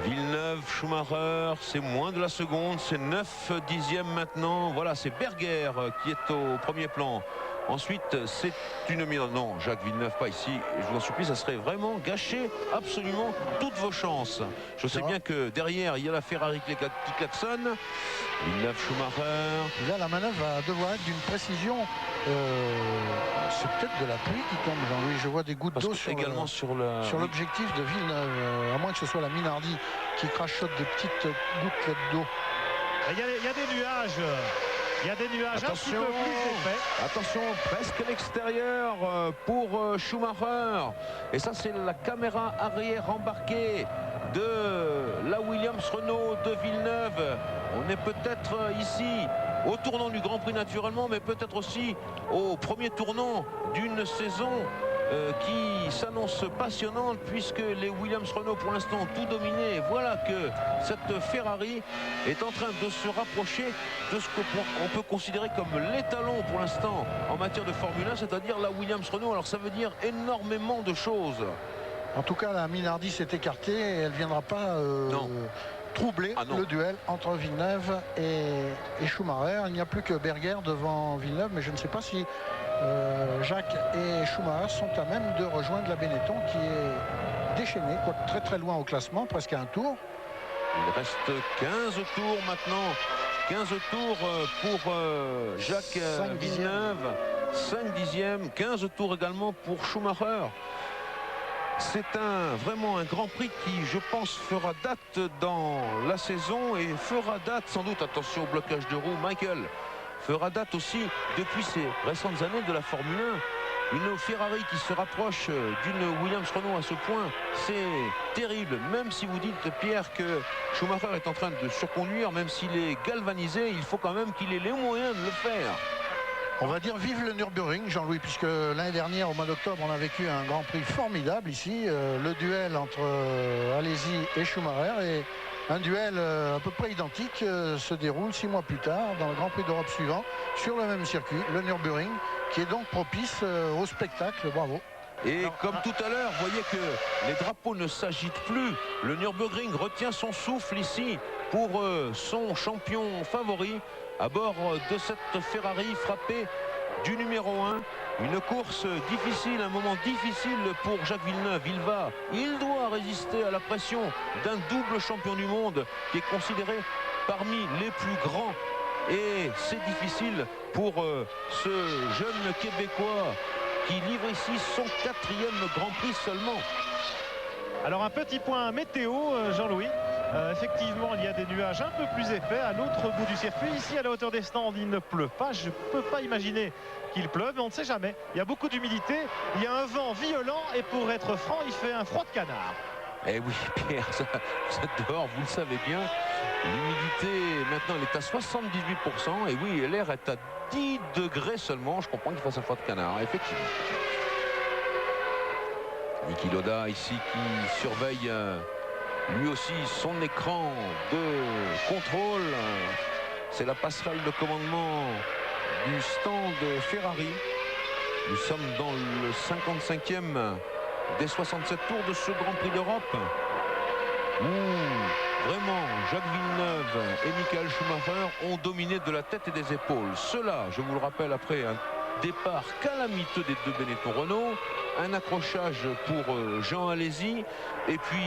Villeneuve, Schumacher, c'est moins de la seconde, c'est 9 dixièmes maintenant. Voilà, c'est Berger qui est au premier plan. Ensuite, c'est une mise. Non, Jacques Villeneuve, pas ici. Je vous en supplie, ça serait vraiment gâcher absolument toutes vos chances. Je sais bien que derrière, il y a la Ferrari qui klaxonne. Villeneuve, Schumacher. Là, la manœuvre va devoir être d'une précision. C'est peut-être de la pluie qui tombe, Jean-Louis. Je vois des gouttes d'eau sur l'objectif de Villeneuve. À moins que ce soit la Minardi qui crachote des petites gouttelettes d'eau. Il y a des nuages. Il y a des nuages un petit peu plus épais. Attention, presque à l'extérieur pour Schumacher. Et ça, c'est la caméra arrière embarquée de la Williams-Renault de Villeneuve. On est peut-être ici au tournant du Grand Prix naturellement, mais peut-être aussi au premier tournant d'une saison qui s'annonce passionnante, puisque les Williams-Renault pour l'instant ont tout dominé. Et voilà que cette Ferrari est en train de se rapprocher de ce qu'on peut considérer comme l'étalon pour l'instant en matière de Formule 1, c'est-à-dire la Williams-Renault. Alors ça veut dire énormément de choses. En tout cas, la Minardi s'est écartée et elle ne viendra pas troubler le duel entre Villeneuve et Schumacher. Il n'y a plus que Berger devant Villeneuve, mais je ne sais pas si Jacques et Schumacher sont à même de rejoindre la Benetton qui est déchaînée, très très loin au classement, presque à un tour. Il reste 15 tours maintenant. 15 tours pour Jacques Villeneuve. 5 dixièmes. 15 tours également pour Schumacher. C'est vraiment un Grand Prix qui, je pense, fera date dans la saison et fera date sans doute, attention au blocage de roue, Michael, fera date aussi depuis ces récentes années de la Formule 1. Une Ferrari qui se rapproche d'une Williams-Renault à ce point, c'est terrible. Même si vous dites, Pierre, que Schumacher est en train de surconduire, même s'il est galvanisé, il faut quand même qu'il ait les moyens de le faire. On va dire vive le Nürburgring, Jean-Louis, puisque l'année dernière, au mois d'octobre, on a vécu un Grand Prix formidable ici. Le duel entre Alesi et Schumacher, et un duel à peu près identique se déroule 6 mois plus tard dans le Grand Prix d'Europe suivant, sur le même circuit, le Nürburgring, qui est donc propice au spectacle. Bravo. Et comme tout à l'heure, vous voyez que les drapeaux ne s'agitent plus. Le Nürburgring retient son souffle ici pour son champion favori à bord de cette Ferrari frappée du numéro 1. Une course difficile, un moment difficile pour Jacques Villeneuve. Il doit résister à la pression d'un double champion du monde qui est considéré parmi les plus grands. Et c'est difficile pour ce jeune Québécois qui livre ici son 4e Grand Prix seulement. Alors un petit point météo, Jean-Louis. Effectivement, il y a des nuages un peu plus épais à l'autre bout du circuit. Ici, à la hauteur des stands, il ne pleut pas. Je ne peux pas imaginer qu'il pleuve, mais on ne sait jamais. Il y a beaucoup d'humidité, il y a un vent violent et pour être franc, il fait un froid de canard. Eh oui, Pierre, ça dehors, vous le savez bien. L'humidité, maintenant, elle est à 78%. Et oui, l'air est à 10 degrés seulement. Je comprends qu'il fasse un froid de canard, effectivement. Niki Lauda ici qui surveille lui aussi son écran de contrôle. C'est la passerelle de commandement du stand Ferrari. Nous sommes dans le 55e des 67 tours de ce Grand Prix d'Europe. Vraiment, Jacques Villeneuve et Michael Schumacher ont dominé de la tête et des épaules. Cela, je vous le rappelle, après un départ calamiteux des deux Benetton Renault, un accrochage pour Jean Alesi et puis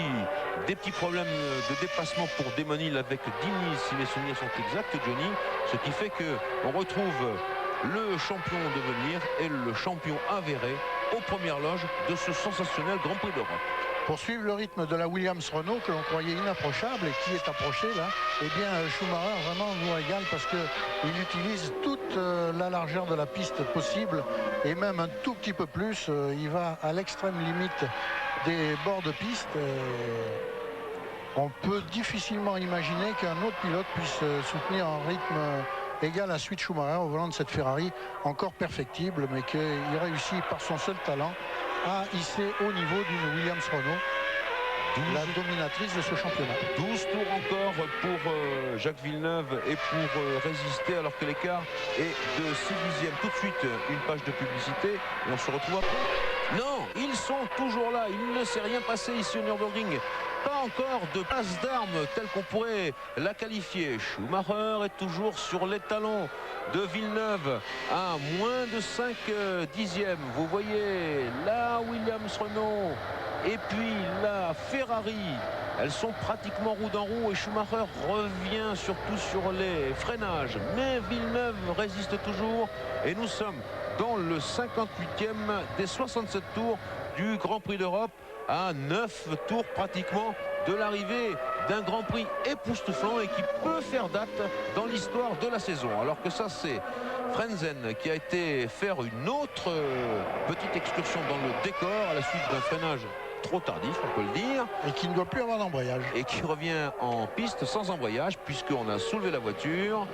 des petits problèmes de dépassement pour Damon Hill avec Diniz, si les souvenirs sont exacts, Johnny, ce qui fait qu'on retrouve le champion de venir et le champion avéré aux premières loges de ce sensationnel Grand Prix d'Europe. Pour suivre le rythme de la Williams-Renault que l'on croyait inapprochable et qui est approché là, eh bien Schumacher vraiment nous régale parce qu'il utilise toute la largeur de la piste possible et même un tout petit peu plus. Il va à l'extrême limite des bords de piste. On peut difficilement imaginer qu'un autre pilote puisse soutenir un rythme égal à celui de Schumacher au volant de cette Ferrari encore perfectible, mais qu'il réussit par son seul talent à hisser au niveau d'une Williams-Renault, la dominatrice de ce championnat. 12 tours encore pour Jacques Villeneuve et pour résister alors que l'écart est de 6 dixièmes. Tout de suite, une page de publicité et on se retrouve après. Non, ils sont toujours là. Il ne s'est rien passé ici au Nürburgring. Pas encore de passe d'armes telle qu'on pourrait la qualifier. Schumacher est toujours sur les talons de Villeneuve à moins de 5 dixièmes. Vous voyez la Williams-Renault et puis la Ferrari. Elles sont pratiquement roue dans roue et Schumacher revient surtout sur les freinages. Mais Villeneuve résiste toujours et nous sommes dans le 58e des 67 tours du Grand Prix d'Europe, à 9 tours pratiquement de l'arrivée d'un Grand Prix époustouflant et qui peut faire date dans l'histoire de la saison. Alors que ça, c'est Frentzen qui a été faire une autre petite excursion dans le décor à la suite d'un freinage trop tardif, on peut le dire. Et qui ne doit plus avoir d'embrayage. Et qui revient en piste sans embrayage puisqu'on a soulevé la voiture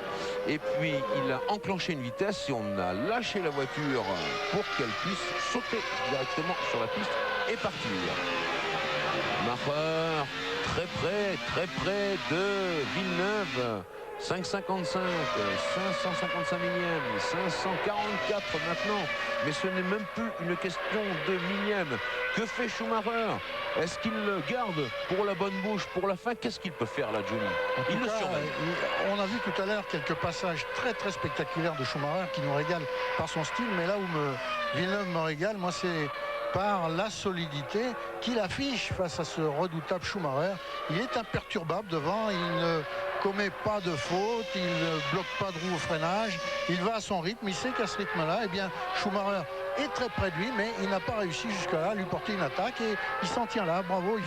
et puis il a enclenché une vitesse et on a lâché la voiture pour qu'elle puisse sauter directement sur la piste et partir. Schumacher très près de Villeneuve. 5,55, 555 millièmes, 544 maintenant. Mais ce n'est même plus une question de millième. Que fait Schumacher? Est-ce qu'il le garde pour la bonne bouche, pour la fin? Qu'est-ce qu'il peut faire là, Johnny? Il le surveille. On a vu tout à l'heure quelques passages très spectaculaires de Schumacher qui nous régale par son style. Mais là où Villeneuve me régale, moi c'est par la solidité qu'il affiche face à ce redoutable Schumacher. Il est imperturbable devant, il ne commet pas de faute, il ne bloque pas de roue au freinage, il va à son rythme, il sait qu'à ce rythme-là, eh bien, Schumacher est très près de lui, mais il n'a pas réussi jusqu'à là à lui porter une attaque et il s'en tient là. Bravo,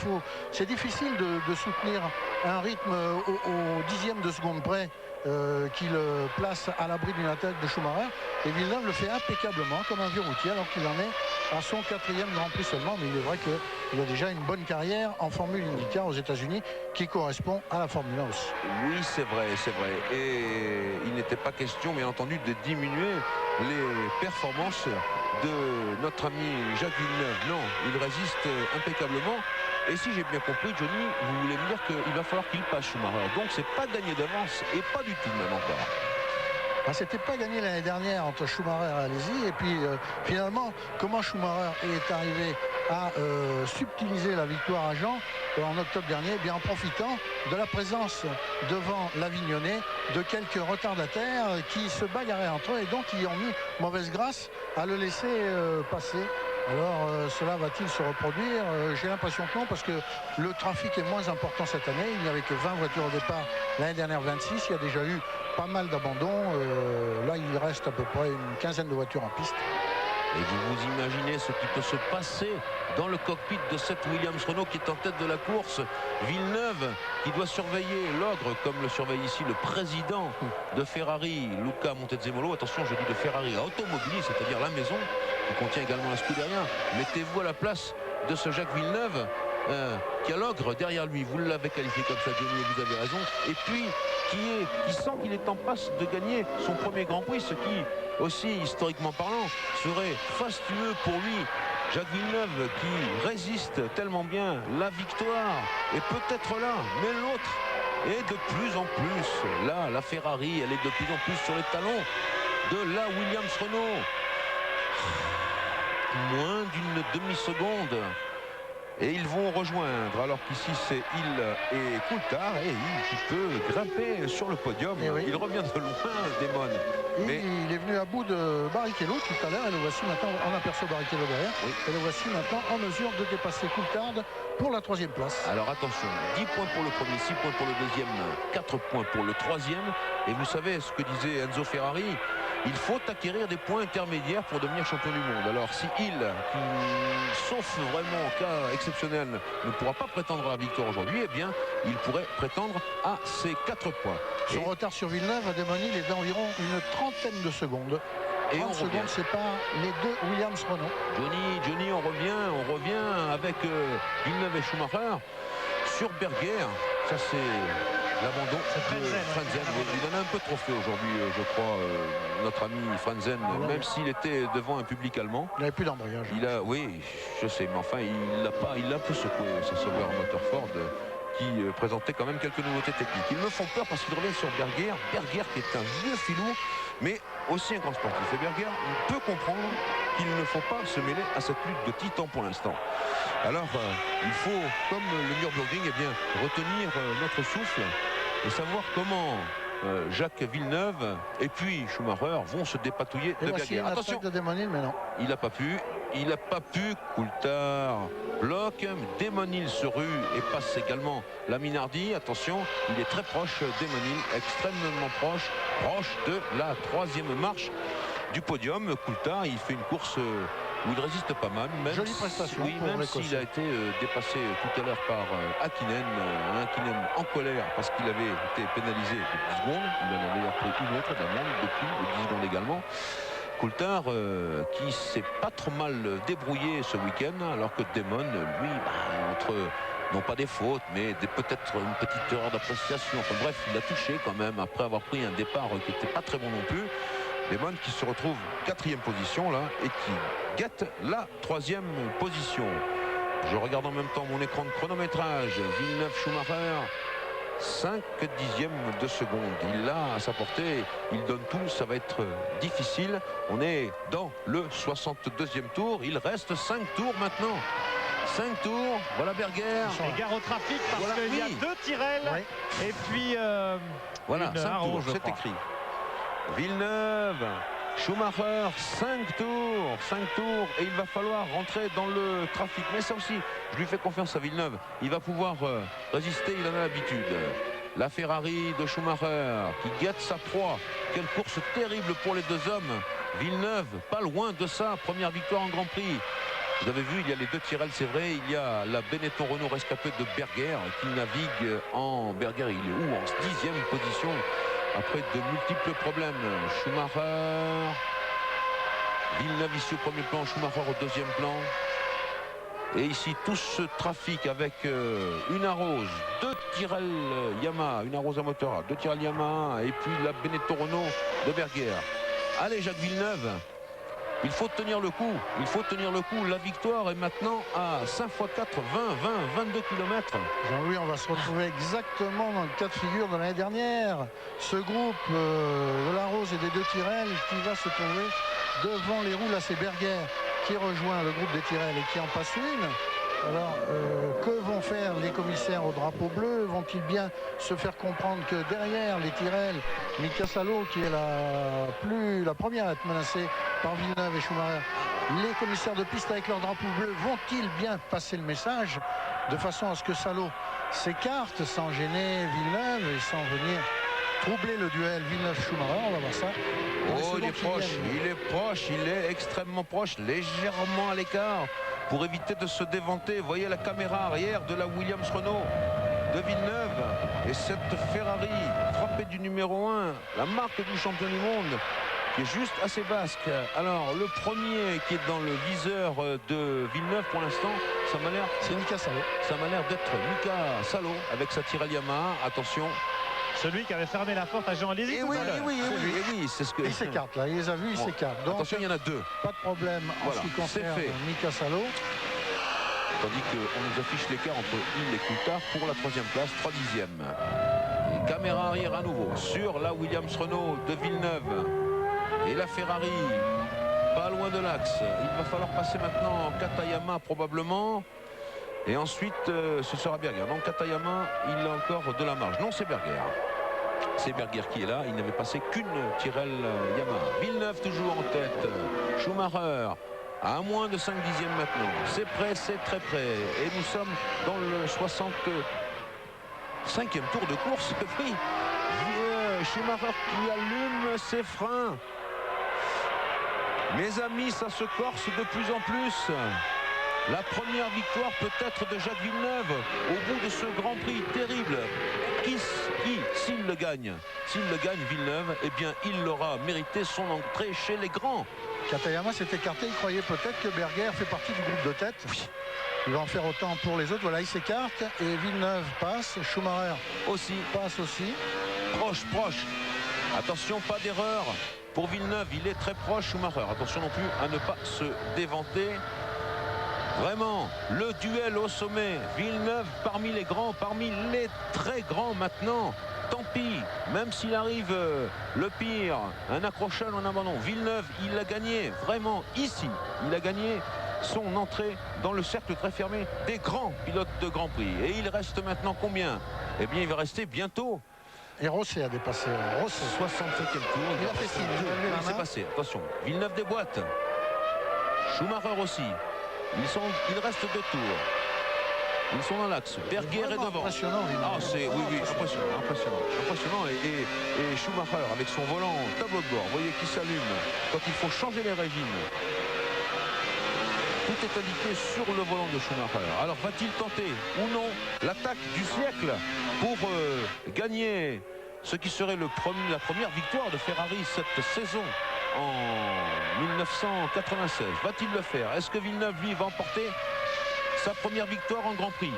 c'est difficile de soutenir un rythme au dixième de seconde près qui le place à l'abri d'une attaque de Schumacher, et Villeneuve le fait impeccablement comme un vieux routier alors qu'il en est à son 4e Grand Prix seulement, mais il est vrai qu'il a déjà une bonne carrière en Formule IndyCar aux États-Unis qui correspond à la Formule 1 aussi. Oui, c'est vrai, et il n'était pas question bien entendu de diminuer les performances de notre ami Jacques Villeneuve. Non, il résiste impeccablement. Et si j'ai bien compris, Johnny, vous voulez me dire qu'il va falloir qu'il passe Schumacher. Donc c'est pas gagné d'avance et pas du tout même encore. Ah, c'était pas gagné l'année dernière entre Schumacher et Alesi. Et puis finalement, comment Schumacher est arrivé à subtiliser la victoire à Jean en octobre dernier, eh bien en profitant de la présence devant l'Avignonnais de quelques retardataires qui se bagarraient entre eux et donc qui ont mis mauvaise grâce à le laisser passer. Alors cela va-t-il se reproduire? J'ai l'impression que non, parce que le trafic est moins important cette année. Il n'y avait que 20 voitures au départ, l'année dernière 26. Il y a déjà eu pas mal d'abandons. Là il reste à peu près une quinzaine de voitures en piste. Et vous vous imaginez ce qui peut se passer dans le cockpit de cette Williams Renault qui est en tête de la course. Villeneuve qui doit surveiller l'ogre comme le surveille ici le président de Ferrari, Luca Montezemolo. Attention, je dis de Ferrari à Automobilis, c'est-à-dire la maison qui contient également la Scuderia. Mettez-vous à la place de ce Jacques Villeneuve qui a l'ogre derrière lui. Vous l'avez qualifié comme ça, Johnny, et vous avez raison. Et puis qui sent qu'il est en passe de gagner son premier Grand Prix, ce qui aussi historiquement parlant serait fastueux pour lui. Jacques Villeneuve qui résiste tellement bien, la victoire est peut-être là, mais l'autre est de plus en plus là. La Ferrari, elle est de plus en plus sur les talons de la Williams Renault. Moins d'une demi-seconde. Et ils vont rejoindre, alors qu'ici c'est Hill et Coulthard, et Hill qui peut grimper sur le podium. Oui. Il revient de loin, Damon. Mais il est venu à bout de Barrichello tout à l'heure, et le voici maintenant, on aperçoit Barrichello derrière, oui. Et le voici maintenant en mesure de dépasser Coulthard pour la 3e place. Alors attention, 10 points pour le premier, 6 points pour le deuxième, 4 points pour le troisième. Et vous savez ce que disait Enzo Ferrari, il faut acquérir des points intermédiaires pour devenir champion du monde. Alors si Hill, sauf vraiment cas exceptionnel, ne pourra pas prétendre à la victoire aujourd'hui, eh bien il pourrait prétendre à ses 4 points. Son retard sur Villeneuve à Damon Hill est d'environ une trentaine de secondes. Et 30 secondes, c'est pas les deux Williams Renault. Johnny, on revient avec Villeneuve et Schumacher sur Berger. Ça c'est l'abandon de Frentzen. Il en a un peu trop fait aujourd'hui, je crois, notre ami Frentzen, même s'il était devant un public allemand. Il n'avait plus d'embrayage. Oui, je sais, mais enfin, il l'a un peu secoué, ce sauveur moteur Ford, qui présentait quand même quelques nouveautés techniques. Ils me font peur parce qu'ils reviennent sur Berger. Berger qui est un vieux filou, mais aussi un grand sportif. Et Berger, on peut comprendre qu'il ne faut pas se mêler à cette lutte de titan pour l'instant. Alors, il faut, comme le Nürburgring, eh bien, retenir notre souffle et savoir comment Jacques Villeneuve et puis Schumacher vont se dépatouiller de Berger. Attention, de Damon Hill, mais non. Il n'a pas pu. Coulthard bloque. Damon Hill se rue et passe également la Minardi. Attention, il est très proche, Damon Hill, extrêmement proche de la 3e marche du podium. Coulthard, il fait une course où il résiste pas mal. Jolie prestation. Oui, même s'il a été dépassé tout à l'heure par Hakkinen. Hakkinen en colère parce qu'il avait été pénalisé de 10 secondes. Il en a d'ailleurs pris une autre d'amende depuis, de 10 secondes également. Coulthard qui s'est pas trop mal débrouillé ce week-end, alors que Damon, lui, entre non pas des fautes, mais peut-être une petite erreur d'appréciation. Enfin bref, il a touché quand même après avoir pris un départ qui n'était pas très bon non plus. Damon qui se retrouve 4e position là et qui guette la 3e position. Je regarde en même temps mon écran de chronométrage. Villeneuve Schumacher, 5 dixièmes de seconde. Il l'a à sa portée, il donne tout, ça va être difficile. On est dans le 62e tour, il reste 5 tours maintenant. 5 tours, voilà Berger. Égard au trafic parce voilà, qu'il y a 2 Tyrrell et puis voilà, 5 tours, c'est écrit. Villeneuve, Schumacher, 5 tours et il va falloir rentrer dans le trafic. Mais ça aussi, je lui fais confiance à Villeneuve. Il va pouvoir résister, il en a l'habitude. La Ferrari de Schumacher qui guette sa proie. Quelle course terrible pour les deux hommes. Villeneuve, pas loin de ça, première victoire en Grand Prix. Vous avez vu, il y a les deux Tyrrell, c'est vrai, il y a la Benetton Renault rescapée de Berger qui navigue en Berger, il est où? En 10e position après de multiples problèmes. Schumacher, Villeneuve ici au premier plan, Schumacher au deuxième plan. Et ici tout ce trafic avec une Arose, deux Tyrrell Yamaha, une Arose à moteur A, deux Tyrrell Yamaha et puis la Benetton Renault de Berger. Allez Jacques Villeneuve, il faut tenir le coup, il faut tenir le coup. La victoire est maintenant à 5 x 4, 22 km. Jean-Louis, on va se retrouver exactement dans le cas de figure de l'année dernière. Ce groupe de la Rose et des deux Tyrrell qui va se trouver devant les roues. Là, c'est Berger qui rejoint le groupe des Tyrrell et qui en passe une. Alors, que vont faire les commissaires au drapeau bleu? Vont-ils bien se faire comprendre que derrière les Tyrrell, Mika Salo, qui est la première à être menacée par Villeneuve et Schumacher, les commissaires de piste avec leur drapeau bleu, vont-ils bien passer le message de façon à ce que Salo s'écarte sans gêner Villeneuve et sans venir troubler le duel Villeneuve-Schumacher? On va voir ça. Oh, il est proche, il est extrêmement proche, légèrement à l'écart pour éviter de se déventer. Vous voyez la caméra arrière de la Williams Renault de Villeneuve et cette Ferrari frappée du numéro 1, la marque du champion du monde, qui est juste assez basque. Alors le premier qui est dans le viseur de Villeneuve pour l'instant, ça m'a l'air, c'est Mika Salo. Ça m'a l'air d'être Mika Salo avec sa Tyrrell Yamaha. Attention. Celui qui avait fermé la porte à Jean Alizzi. Et oui, c'est ce que... Il s'écarte là, il les a vus, il s'écarte. Donc, attention, il y en a deux. Pas de problème en ce qui concerne Mika Salo. Tandis qu'on nous affiche l'écart entre Hill et Coulthard pour la 3e place, 3 dixièmes. Et caméra arrière à nouveau sur la Williams Renault de Villeneuve. Et la Ferrari, pas loin de l'axe. Il va falloir passer maintenant en Katayama probablement. Et ensuite, ce sera Berger. Donc Katayama, il a encore de la marge. Non, c'est Berger. C'est Berger qui est là. Il n'avait passé qu'une Tyrrell Yamaha. Villeneuve toujours en tête. Schumacher à moins de 5 dixièmes maintenant. C'est prêt, c'est très près. Et nous sommes dans le 65e tour de course. Oui, Schumacher qui allume ses freins. Mes amis, ça se corse de plus en plus. La première victoire peut-être de Jacques Villeneuve au bout de ce Grand Prix terrible. S'il le gagne, Villeneuve, eh bien il l'aura mérité son entrée chez les grands. Katayama s'est écarté, il croyait peut-être que Berger fait partie du groupe de tête. Il va en faire autant pour les autres. Voilà, il s'écarte et Villeneuve passe. Schumacher aussi passe aussi. Proche. Attention, pas d'erreur pour Villeneuve. Il est très proche, Schumacher. Attention non plus à ne pas se déventer. Vraiment, le duel au sommet. Villeneuve parmi les grands, parmi les très grands maintenant. Tant pis, même s'il arrive le pire, un accrochage ou un abandon. Villeneuve, il a gagné vraiment ici. Il a gagné son entrée dans le cercle très fermé des grands pilotes de Grand Prix. Et il reste maintenant combien? Eh bien, il va rester bientôt. Et Rosset a dépassé. Rosset. 65e tour. Il a fait signe. Il s'est passé. Attention, Villeneuve déboîte. Schumacher aussi. Il reste 2 tours. Ils sont dans l'axe. Berger est devant. Impressionnant. Ah, c'est impressionnant. Et Schumacher avec son volant tableau de bord, vous voyez, qui s'allume quand il faut changer les régimes. Tout est indiqué sur le volant de Schumacher. Alors va-t-il tenter ou non l'attaque du siècle pour gagner ce qui serait la première victoire de Ferrari cette saison en 1996? Va-t-il le faire? Est-ce que Villeneuve, lui, va emporter sa première victoire en Grand Prix?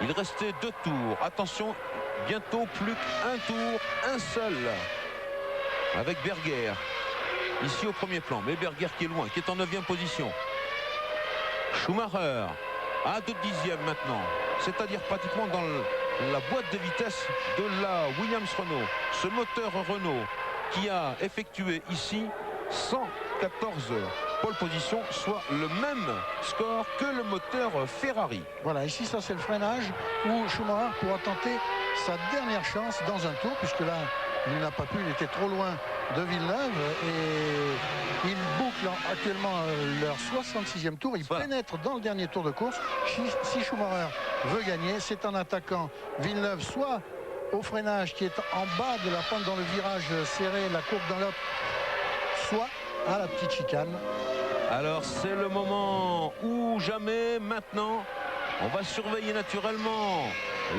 Il restait 2 tours. Attention, bientôt plus qu'un tour, un seul. Avec Berger, ici au premier plan. Mais Berger qui est loin, qui est en 9e position. Schumacher à 2 dixièmes maintenant. C'est-à-dire pratiquement dans la boîte de vitesse de la Williams Renault. Ce moteur Renault qui a effectué ici 114 pole position, soit le même score que le moteur Ferrari. Voilà, ici ça c'est le freinage où Schumacher pourra tenter sa dernière chance dans un tour, puisque là il n'a pas pu, il était trop loin de Villeneuve et il boucle actuellement leur 66e tour. Il pénètre dans le dernier tour de course. Si Schumacher veut gagner, c'est en attaquant Villeneuve soit au freinage qui est en bas de la pente dans le virage serré, la courbe dans l'autre, soit à la petite chicane. Alors c'est le moment ou jamais maintenant. On va surveiller naturellement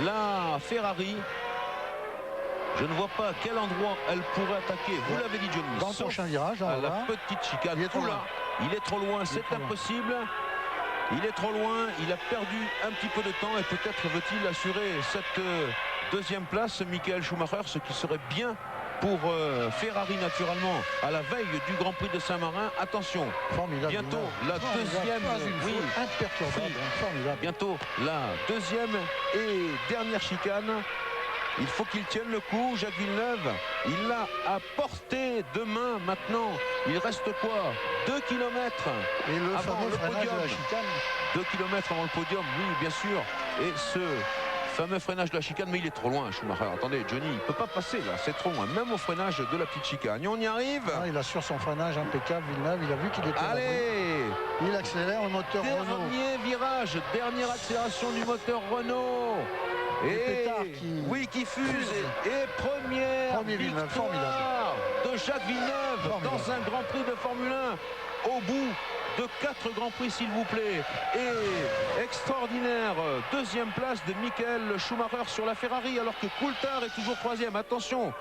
la Ferrari. Je ne vois pas à quel endroit elle pourrait attaquer. Vous l'avez dit, Johnny. Dans le prochain virage, à la petite chicane. Il est trop loin. Il est trop loin, c'est impossible. Il est trop loin, il a perdu un petit peu de temps et peut-être veut-il assurer cette deuxième place, Michael Schumacher, ce qui serait bien pour Ferrari naturellement à la veille du Grand Prix de Saint-Marin. Attention, formidable, bientôt la deuxième, imperturbable, formidable. Bientôt la deuxième et dernière chicane. Il faut qu'il tienne le coup, Jacques Villeneuve. Il l'a à portée de main maintenant. Il reste quoi? 2 km et le avant fameux le freinage podium. de la chicane. 2 km avant le podium, oui, bien sûr. Et ce fameux freinage de la chicane, mais il est trop loin, Schumacher. Attendez, Johnny, il ne peut pas passer là, c'est trop loin, même au freinage de la petite chicane. Et on y arrive. Ah, il assure son freinage impeccable, Villeneuve. Il a vu qu'il était à Allez, il accélère le moteur Renault. dernier virage, dernière accélération du moteur Renault. Et qui fuse. Et première Villeneuve, victoire de Jacques Villeneuve dans un Grand Prix de Formule 1 au bout de 4 Grands Prix, s'il vous plaît. Et extraordinaire deuxième place de Michael Schumacher sur la Ferrari, alors que Coulthard est toujours troisième. Attention,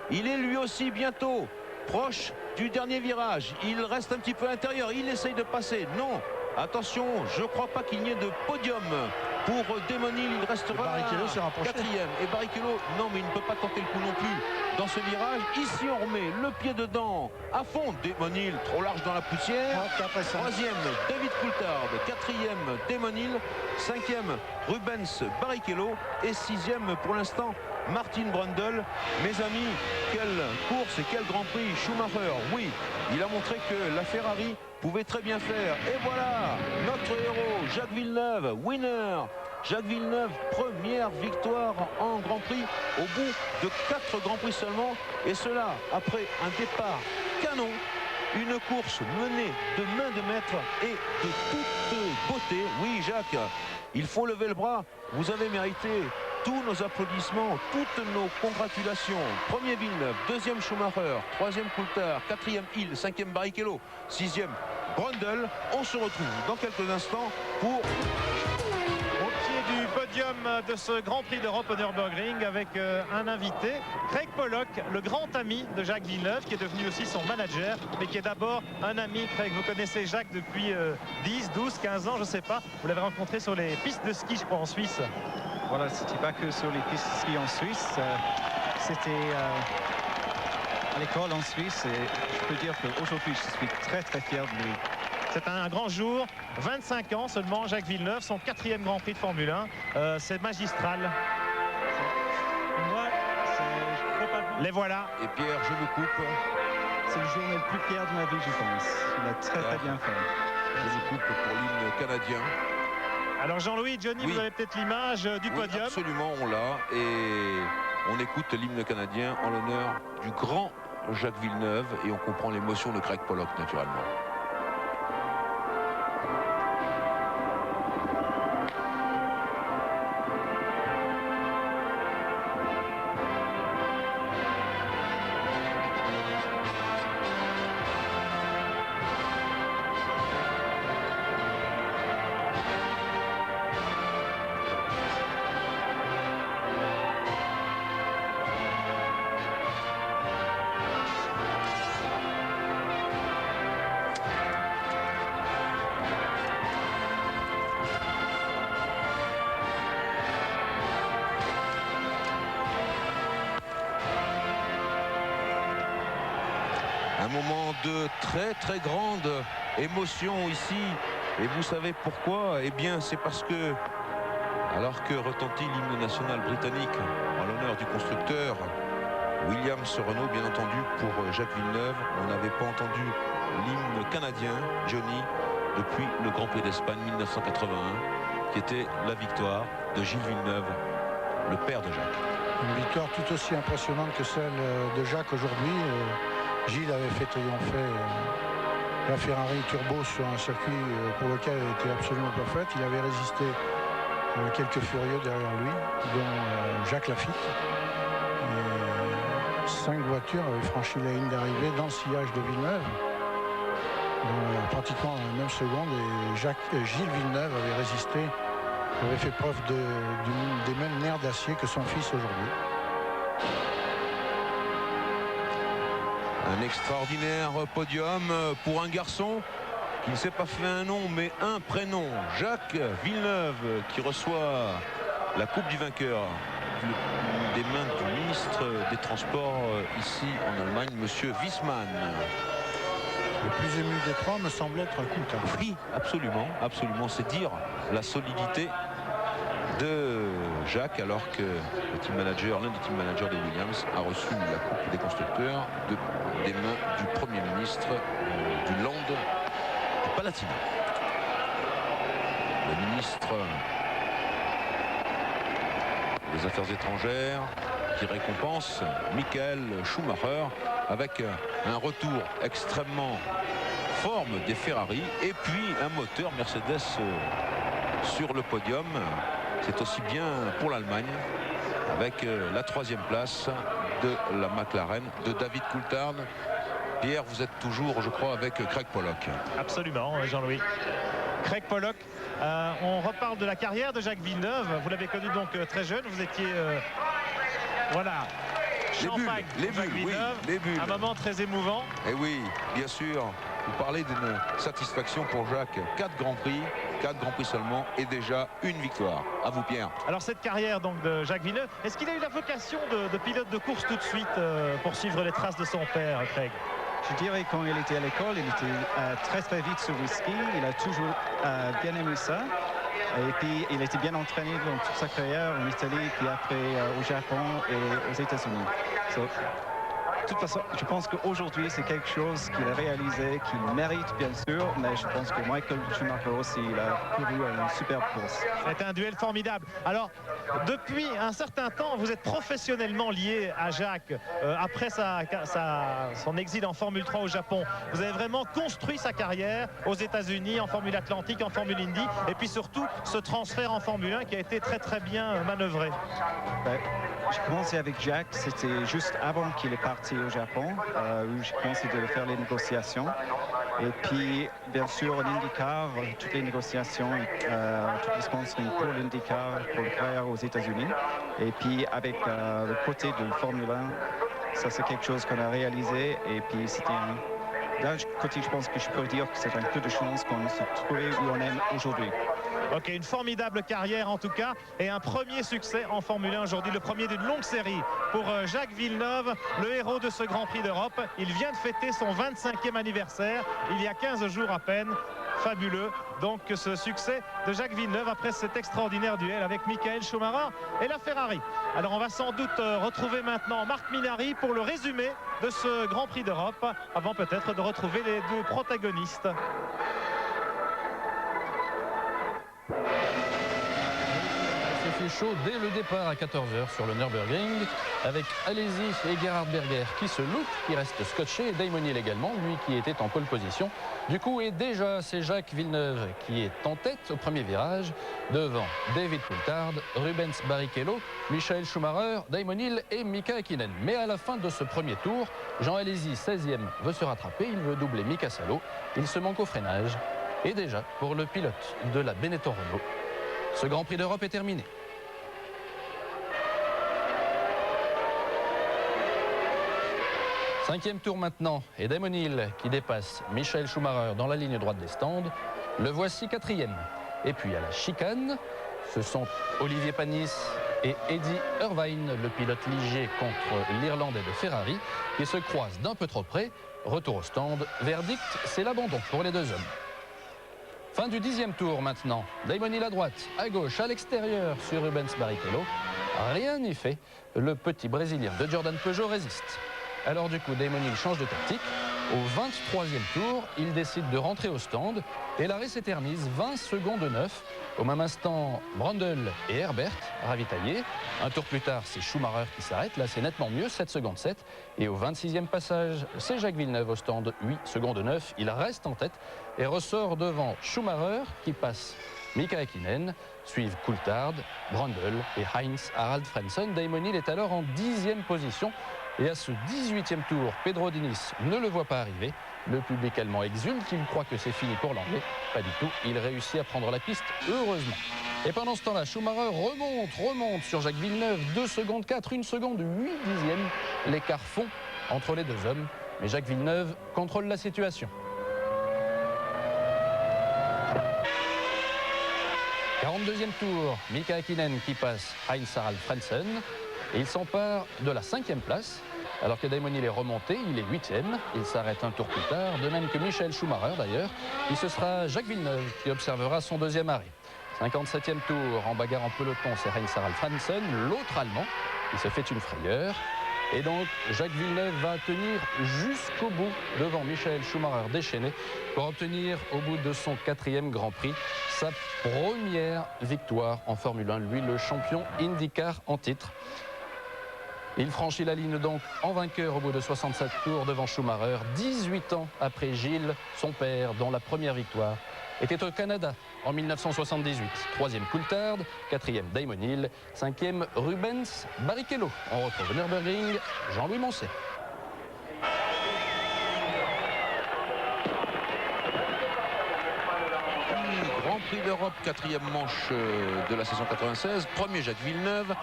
il est lui aussi bientôt proche du dernier virage. Il reste un petit peu intérieur, il essaye de passer. Non, attention, je ne crois pas qu'il n'y ait de podium pour Damon Hill. Il restera quatrième. Et Barrichello, non, mais il ne peut pas tenter le coup non plus dans ce virage. Ici, on remet le pied dedans à fond. Damon Hill, trop large dans la poussière. Troisième, David Coulthard. Quatrième, Damon Hill. Cinquième, Rubens Barrichello. Et sixième, pour l'instant, Martin Brundle. Mes amis, quelle course et quel Grand Prix. Schumacher, oui, il a montré que la Ferrari pouvait très bien faire. Et voilà, notre héros, Jacques Villeneuve, winner. Jacques Villeneuve, première victoire en Grand Prix au bout de 4 Grands Prix seulement. Et cela après un départ canon. Une course menée de main de maître et de toute beauté. Oui, Jacques, il faut lever le bras. Vous avez mérité tous nos applaudissements, toutes nos congratulations. Premier Villeneuve, deuxième Schumacher, troisième Coulthard, quatrième Hill, cinquième Barrichello, sixième Brundle. On se retrouve dans quelques instants pour... Au pied du podium de ce Grand Prix d'Europe au Nürburgring avec un invité, Craig Pollock, le grand ami de Jacques Villeneuve, qui est devenu aussi son manager, mais qui est d'abord un ami. Craig, vous connaissez Jacques depuis 10, 12, 15 ans, je ne sais pas. Vous l'avez rencontré sur les pistes de ski, je crois, en Suisse. Voilà, c'était pas que sur les pistes de ski en Suisse, c'était à l'école en Suisse, et je peux dire qu'aujourd'hui je suis très très fier de lui. C'est un grand jour, 25 ans seulement, Jacques Villeneuve, son 4e Grand Prix de Formule 1, c'est magistral. Moi, je peux pas vous... Les voilà. Et Pierre, je vous coupe. C'est le jour le plus fier de ma vie, je pense. Il a très très bien fait. Je vous coupe pour l'hymne canadien. Alors Jean-Louis, Johnny, oui, vous avez peut-être l'image du podium. Absolument, on l'a. Et on écoute l'hymne canadien en l'honneur du grand Jacques Villeneuve. Et on comprend l'émotion de Craig Pollock, naturellement. Un moment de très très grande émotion ici. Et vous savez pourquoi? Eh bien c'est parce que, alors que retentit l'hymne national britannique en l'honneur du constructeur Williams Renault, bien entendu, pour Jacques Villeneuve, on n'avait pas entendu l'hymne canadien, Johnny, depuis le Grand Prix d'Espagne 1981, qui était la victoire de Gilles Villeneuve, le père de Jacques. Une victoire tout aussi impressionnante que celle de Jacques aujourd'hui. Gilles avait fait triompher la Ferrari Turbo sur un circuit pour lequel elle était absolument pas faite. Il avait résisté quelques furieux derrière lui, dont Jacques Lafitte. Et 5 voitures avaient franchi la ligne d'arrivée dans le sillage de Villeneuve. dans pratiquement la même seconde, et Gilles Villeneuve avait résisté, avait fait preuve des mêmes nerfs d'acier que son fils aujourd'hui. Un extraordinaire podium pour un garçon qui ne s'est pas fait un nom mais un prénom, Jacques Villeneuve, qui reçoit la coupe du vainqueur des mains du ministre des Transports ici en Allemagne, monsieur Wiesmann. Le plus ému des trois me semble être Coulthard. Oui, absolument, absolument. C'est dire la solidité de Jacques, alors que le team manager, l'un des team managers de Williams, a reçu la coupe des constructeurs des mains du Premier ministre du Land du Palatinat. Le ministre des Affaires étrangères qui récompense Michael Schumacher avec un retour extrêmement forme des Ferrari et puis un moteur Mercedes sur le podium. C'est aussi bien pour l'Allemagne avec la 3e place de la McLaren de David Coulthard. Pierre, vous êtes toujours, je crois, avec Craig Pollock. Absolument, Jean-Louis. Craig Pollock, on reparle de la carrière de Jacques Villeneuve. Vous l'avez connu donc très jeune, vous étiez voilà, champagne les Jacques bulles, Villeneuve, oui, les bulles. un moment très émouvant. Et oui, bien sûr, vous parlez d'une satisfaction pour Jacques. 4 Grands Prix seulement et déjà une victoire. À vous, Pierre. Alors cette carrière donc de Jacques Villeneuve, est-ce qu'il a eu la vocation de pilote de course tout de suite pour suivre les traces de son père, Craig? Je dirais quand il était à l'école, il était très vite sur le ski. Il a toujours bien aimé ça. Et puis il était bien entraîné dans toute sa carrière en Italie, puis après au Japon et aux États-Unis. De toute façon, je pense qu'aujourd'hui, c'est quelque chose qu'il a réalisé, qu'il mérite bien sûr, mais je pense que Michael Schumacher aussi, il a couru une superbe course. C'est un duel formidable. Alors, depuis un certain temps, vous êtes professionnellement lié à Jacques. Après son exil en Formule 3 au Japon, vous avez vraiment construit sa carrière aux États-Unis, en Formule Atlantique, en Formule Indy, et puis surtout ce transfert en Formule 1 qui a été très bien manœuvré. J'ai commencé avec Jacques, c'était juste avant qu'il est parti au Japon, où j'ai commencé de faire les négociations. Et puis, bien sûr, en IndyCar, toutes les négociations, toutes les sponsoring pour l'IndyCar, pour le carrière aux États-Unis. Et puis, avec le côté de Formule 1, ça c'est quelque chose qu'on a réalisé. Et puis, c'était d'un côté, je pense que je peux dire que c'est un peu de chance qu'on se trouve où on est aujourd'hui. Ok, une formidable carrière en tout cas et un premier succès en Formule 1 aujourd'hui, le premier d'une longue série pour Jacques Villeneuve, le héros de ce Grand Prix d'Europe. Il vient de fêter son 25e anniversaire il y a 15 jours à peine. Fabuleux donc ce succès de Jacques Villeneuve après cet extraordinaire duel avec Michael Schumacher et la Ferrari. Alors on va sans doute retrouver maintenant Marc Minardi pour le résumé de ce Grand Prix d'Europe avant peut-être de retrouver les deux protagonistes. Chaud dès le départ à 14h sur le Nürburgring avec Alesi et Gerhard Berger qui se loupent, qui restent scotchés, et Damon Hill également, lui qui était en pole position. Du coup, et déjà, c'est Jacques Villeneuve qui est en tête au premier virage, devant David Coulthard, Rubens Barrichello, Michael Schumacher, Damon Hill et Mika Häkkinen. Mais à la fin de ce premier tour, Jean Alesi, 16e, veut se rattraper, il veut doubler Mika Salo, il se manque au freinage. Et déjà, pour le pilote de la Benetton Renault, ce Grand Prix d'Europe est terminé. 5e tour maintenant, et Damon Hill qui dépasse Michael Schumacher dans la ligne droite des stands. Le voici 4e. Et puis à la chicane, ce sont Olivier Panis et Eddie Irvine, le pilote léger contre l'Irlandais de Ferrari, qui se croisent d'un peu trop près. Retour au stand, verdict, c'est l'abandon pour les deux hommes. Fin du 10e tour maintenant. Damon Hill à droite, à gauche, à l'extérieur sur Rubens Barrichello. Rien n'est fait. Le petit Brésilien de Jordan Peugeot résiste. Alors du coup, Damon Hill change de tactique. Au 23e tour, il décide de rentrer au stand et l'arrêt s'éternise 20 secondes 9. Au même instant, Brundle et Herbert ravitaillés. Un tour plus tard, c'est Schumacher qui s'arrête. Là, c'est nettement mieux, 7 secondes 7. Et au 26e passage, c'est Jacques Villeneuve au stand, 8 secondes 9. Il reste en tête et ressort devant Schumacher qui passe Mika Häkkinen, suivent Coulthard, Brundle et Heinz Harald Frentzen. Damon Hill est alors en 10e position. Et à ce 18e tour, Pedro Diniz ne le voit pas arriver. Le public allemand exulte, il croit que c'est fini pour l'Anglais. Pas du tout, il réussit à prendre la piste, heureusement. Et pendant ce temps-là, Schumacher remonte sur Jacques Villeneuve. 2 secondes 4, 1 seconde 8 dixièmes. L'écart fond entre les deux hommes. Mais Jacques Villeneuve contrôle la situation. 42e tour, Mika Häkkinen qui passe Heinz Harald Frentzen. Et il s'empare de la 5e place. Alors que Damon Hill est remonté, il est 8e. Il s'arrête un tour plus tard, de même que Michael Schumacher d'ailleurs. Et ce sera Jacques Villeneuve qui observera son deuxième arrêt. 57e tour, en bagarre en peloton, c'est Heinz Harald Frentzen, l'autre Allemand, qui se fait une frayeur. Et donc, Jacques Villeneuve va tenir jusqu'au bout devant Michael Schumacher déchaîné pour obtenir au bout de son 4e Grand Prix sa première victoire en Formule 1. Lui, le champion IndyCar en titre. Il franchit la ligne donc en vainqueur au bout de 67 tours devant Schumacher, 18 ans après Gilles, son père, dont la première victoire était au Canada en 1978. 3e Coulthard, 4e Damon Hill, 5e Rubens Barrichello. On retrouve Nürburgring, Jean-Louis Moncey. Grand Prix d'Europe, 4e manche de la saison 96. Premier Jacques Villeneuve,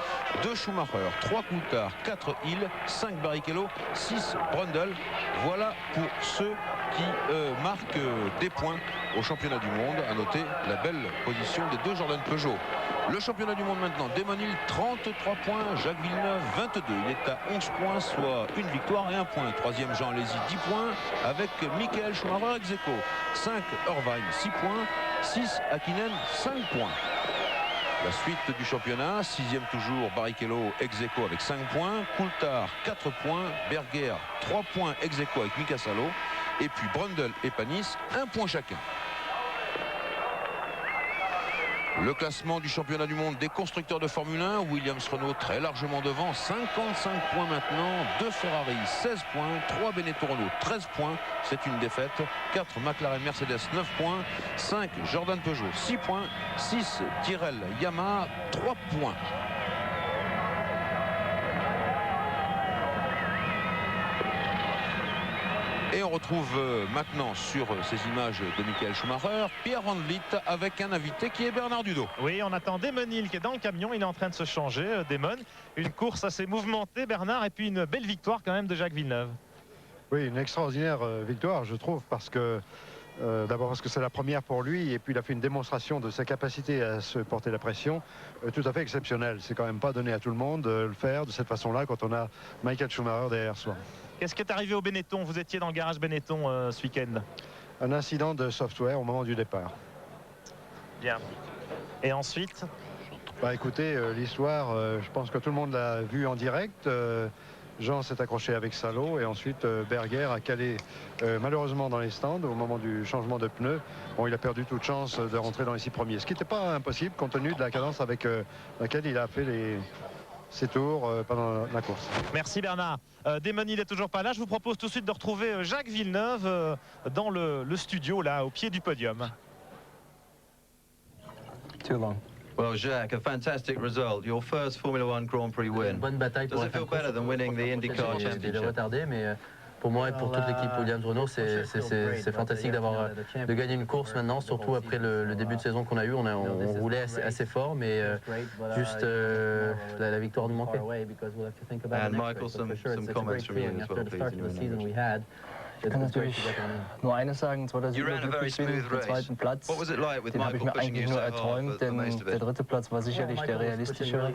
2 Schumacher, 3 Coulthard, 4 Hill, 5 Barrichello, 6 Brundle. Voilà pour ceux qui marquent des points au championnat du monde. À noter la belle position des 2 Jordan Peugeot. Le championnat du monde maintenant, Damon Hill 33 points, Jacques Villeneuve 22. Il est à 11 points, soit une victoire et un point. 3e Jean Alesi 10 points avec Michael Schumacher ex aequo. 5 Irvine 6 points, 6 Häkkinen 5 points. La suite du championnat, 6e toujours Barrichello ex aequo avec 5 points, Coulthard 4 points, Berger 3 points ex aequo avec Mika Salo, et puis Brundle et Panis 1 point chacun. Le classement du championnat du monde des constructeurs de Formule 1, Williams-Renault très largement devant, 55 points maintenant, 2 Ferrari 16 points, 3 Benetton-Renault 13 points, c'est une défaite, 4 McLaren-Mercedes 9 points, 5 Jordan Peugeot 6 points, 6 Tyrrell-Yamaha 3 points. Et on retrouve maintenant sur ces images de Michael Schumacher, Pierre Van Vliet avec un invité qui est Bernard Dudot. Oui, on attend Damon Hill qui est dans le camion, il est en train de se changer, Damon. Une course assez mouvementée, Bernard, et puis une belle victoire quand même de Jacques Villeneuve. Oui, une extraordinaire victoire, je trouve, parce que d'abord parce que c'est la première pour lui, et puis il a fait une démonstration de sa capacité à se porter la pression tout à fait exceptionnelle. C'est quand même pas donné à tout le monde de le faire de cette façon-là quand on a Michael Schumacher derrière soi. Qu'est-ce qui est arrivé au Benetton? Vous étiez dans le garage Benetton ce week-end. Un incident de software au moment du départ. Bien. Et ensuite? Bah écoutez, l'histoire, je pense que tout le monde l'a vu en direct. Jean s'est accroché avec Salo et ensuite Berger a calé malheureusement dans les stands au moment du changement de pneus. Bon, il a perdu toute chance de rentrer dans les 6 premiers, ce qui n'était pas impossible compte tenu de la cadence avec laquelle il a fait ses tours pendant la course. Merci Bernard. Damon Hill n'est toujours pas là. Je vous propose tout de suite de retrouver Jacques Villeneuve dans le studio là au pied du podium. Too long. Well, Jacques, a fantastic result. Your first Formula One Grand Prix win. Bonne bataille pour Does it feel better than winning the IndyCar C'était Championship? retardé, mais pour moi et pour toute l'équipe Williams-Renault, c'est fantastique de gagner une course maintenant, surtout après le début de saison qu'on a eu. On roulait assez fort, mais juste la victoire nous manquait. And Michael, some comments from you as well, please. Ich kann natürlich nur eines sagen, es war der glücklich bin, den zweiten Platz. What was it like with Den habe ich Michael mir pushing you eigentlich nur so hard erträumt, for denn most of der it? dritte Platz war sicherlich der realistischere.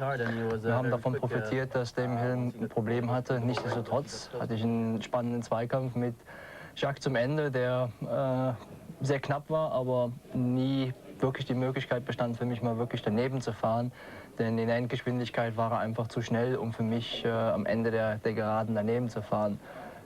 Wir haben davon profitiert, dass Damon Hill ein Problem hatte. Nichtsdestotrotz hatte ich einen spannenden Zweikampf mit Jacques zum Ende, der sehr knapp war, aber nie wirklich die Möglichkeit bestand für mich mal wirklich daneben zu fahren. Denn in der Endgeschwindigkeit war er einfach zu schnell, um für mich am Ende der Geraden daneben zu fahren.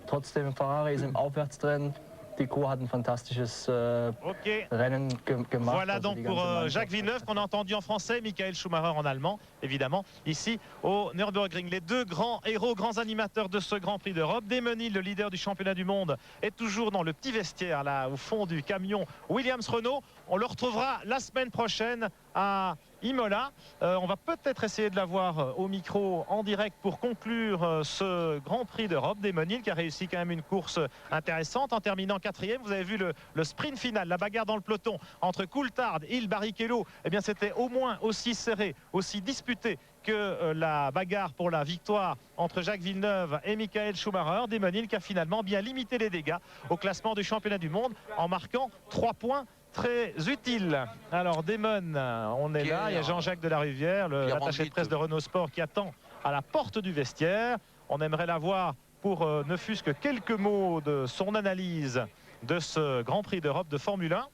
Trotzdem, Ferrari ist im Aufwärtstrend. Decaux hat ein fantastisches Rennen gemacht. Voilà donc pour Jacques Villeneuve qu'on a entendu en français, Michael Schumacher en allemand, évidemment, ici au Nürburgring. Les deux grands héros, grands animateurs de ce Grand Prix d'Europe. Damon Hill, le leader du championnat du monde, est toujours dans le petit vestiaire là au fond du camion Williams-Renault. On le retrouvera la semaine prochaine à Imola. On va peut-être essayer de l'avoir au micro en direct pour conclure ce Grand Prix d'Europe. Damon Hill qui a réussi quand même une course intéressante en terminant 4e. Vous avez vu le sprint final, la bagarre dans le peloton entre Coulthard, Hill, Barrichello. Eh bien c'était au moins aussi serré, aussi disputé que la bagarre pour la victoire entre Jacques Villeneuve et Michael Schumacher. Damon Hill qui a finalement bien limité les dégâts au classement du championnat du monde en marquant 3 points très utile. Alors Damon, on est là, il y a Jean-Jacques Delaruvière, l'attaché de presse de Renault Sport qui attend à la porte du vestiaire. On aimerait l'avoir pour ne fût-ce que quelques mots de son analyse de ce Grand Prix d'Europe de Formule 1.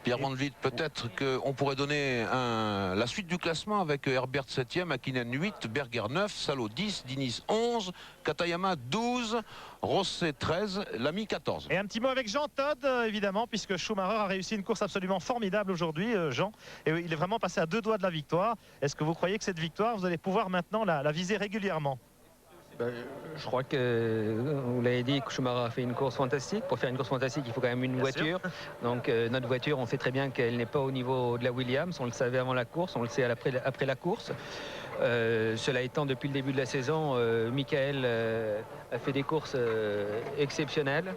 Pierre Van Vliet, peut-être qu'on pourrait donner la suite du classement avec Herbert 7e, Hakkinen 8, Berger 9, Salo 10, Diniz 11, Katayama 12, Rosset 13, Lamy 14. Et un petit mot avec Jean Todt, évidemment, puisque Schumacher a réussi une course absolument formidable aujourd'hui, Jean. Et il est vraiment passé à 2 doigts de la victoire. Est-ce que vous croyez que cette victoire, vous allez pouvoir maintenant la viser régulièrement ? Je crois que, vous l'avez dit, Schumacher a fait une course fantastique. Pour faire une course fantastique, il faut quand même une voiture. Donc notre voiture, on sait très bien qu'elle n'est pas au niveau de la Williams. On le savait avant la course, on le sait après la course. Cela étant, depuis le début de la saison, Michael a fait des courses exceptionnelles.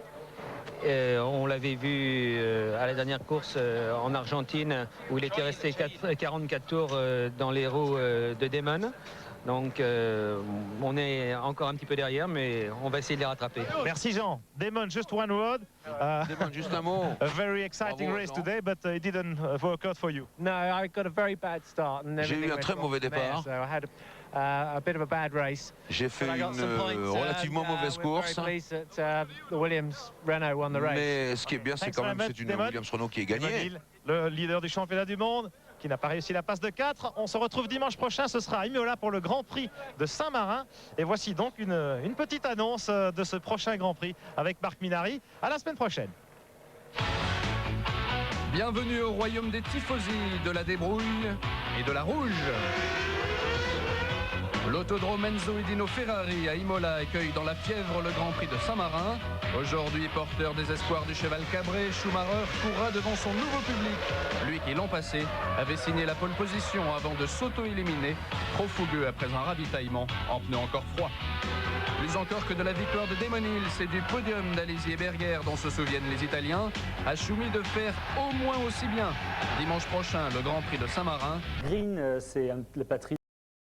On l'avait vu à la dernière course en Argentine, où il était resté 44 tours dans les roues de Damon. Donc on est encore un petit peu derrière, mais on va essayer de les rattraper. Merci Jean. Damon, just one word. Damon, juste un mot. A very exciting race today, but it didn't work out for you. No, I got a very bad start. J'ai eu un très mauvais départ. A bit of a bad race. J'ai fait une relativement mauvaise course. Mais ce qui est bien, c'est quand même c'est une Williams Renault qui est gagnée. Le leader du championnat du monde, qui n'a pas réussi la passe de 4. On se retrouve dimanche prochain, ce sera à Imola pour le Grand Prix de Saint-Marin. Et voici donc une petite annonce de ce prochain Grand Prix avec Marc Minary. À la semaine prochaine. Bienvenue au royaume des tifosi, de la débrouille et de la rouge. L'autodrome Enzo Edino Ferrari à Imola accueille dans la fièvre le Grand Prix de Saint-Marin. Aujourd'hui porteur des espoirs du cheval cabré, Schumacher courra devant son nouveau public. Lui qui l'an passé avait signé la pole position avant de s'auto-éliminer, trop fougueux après un ravitaillement en pneus encore froids. Plus encore que de la victoire de Damon Hill, c'est du podium d'Alesi et Berger dont se souviennent les Italiens, à Schumi de faire au moins aussi bien. Dimanche prochain, le Grand Prix de Saint-Marin. Green, c'est la patrie.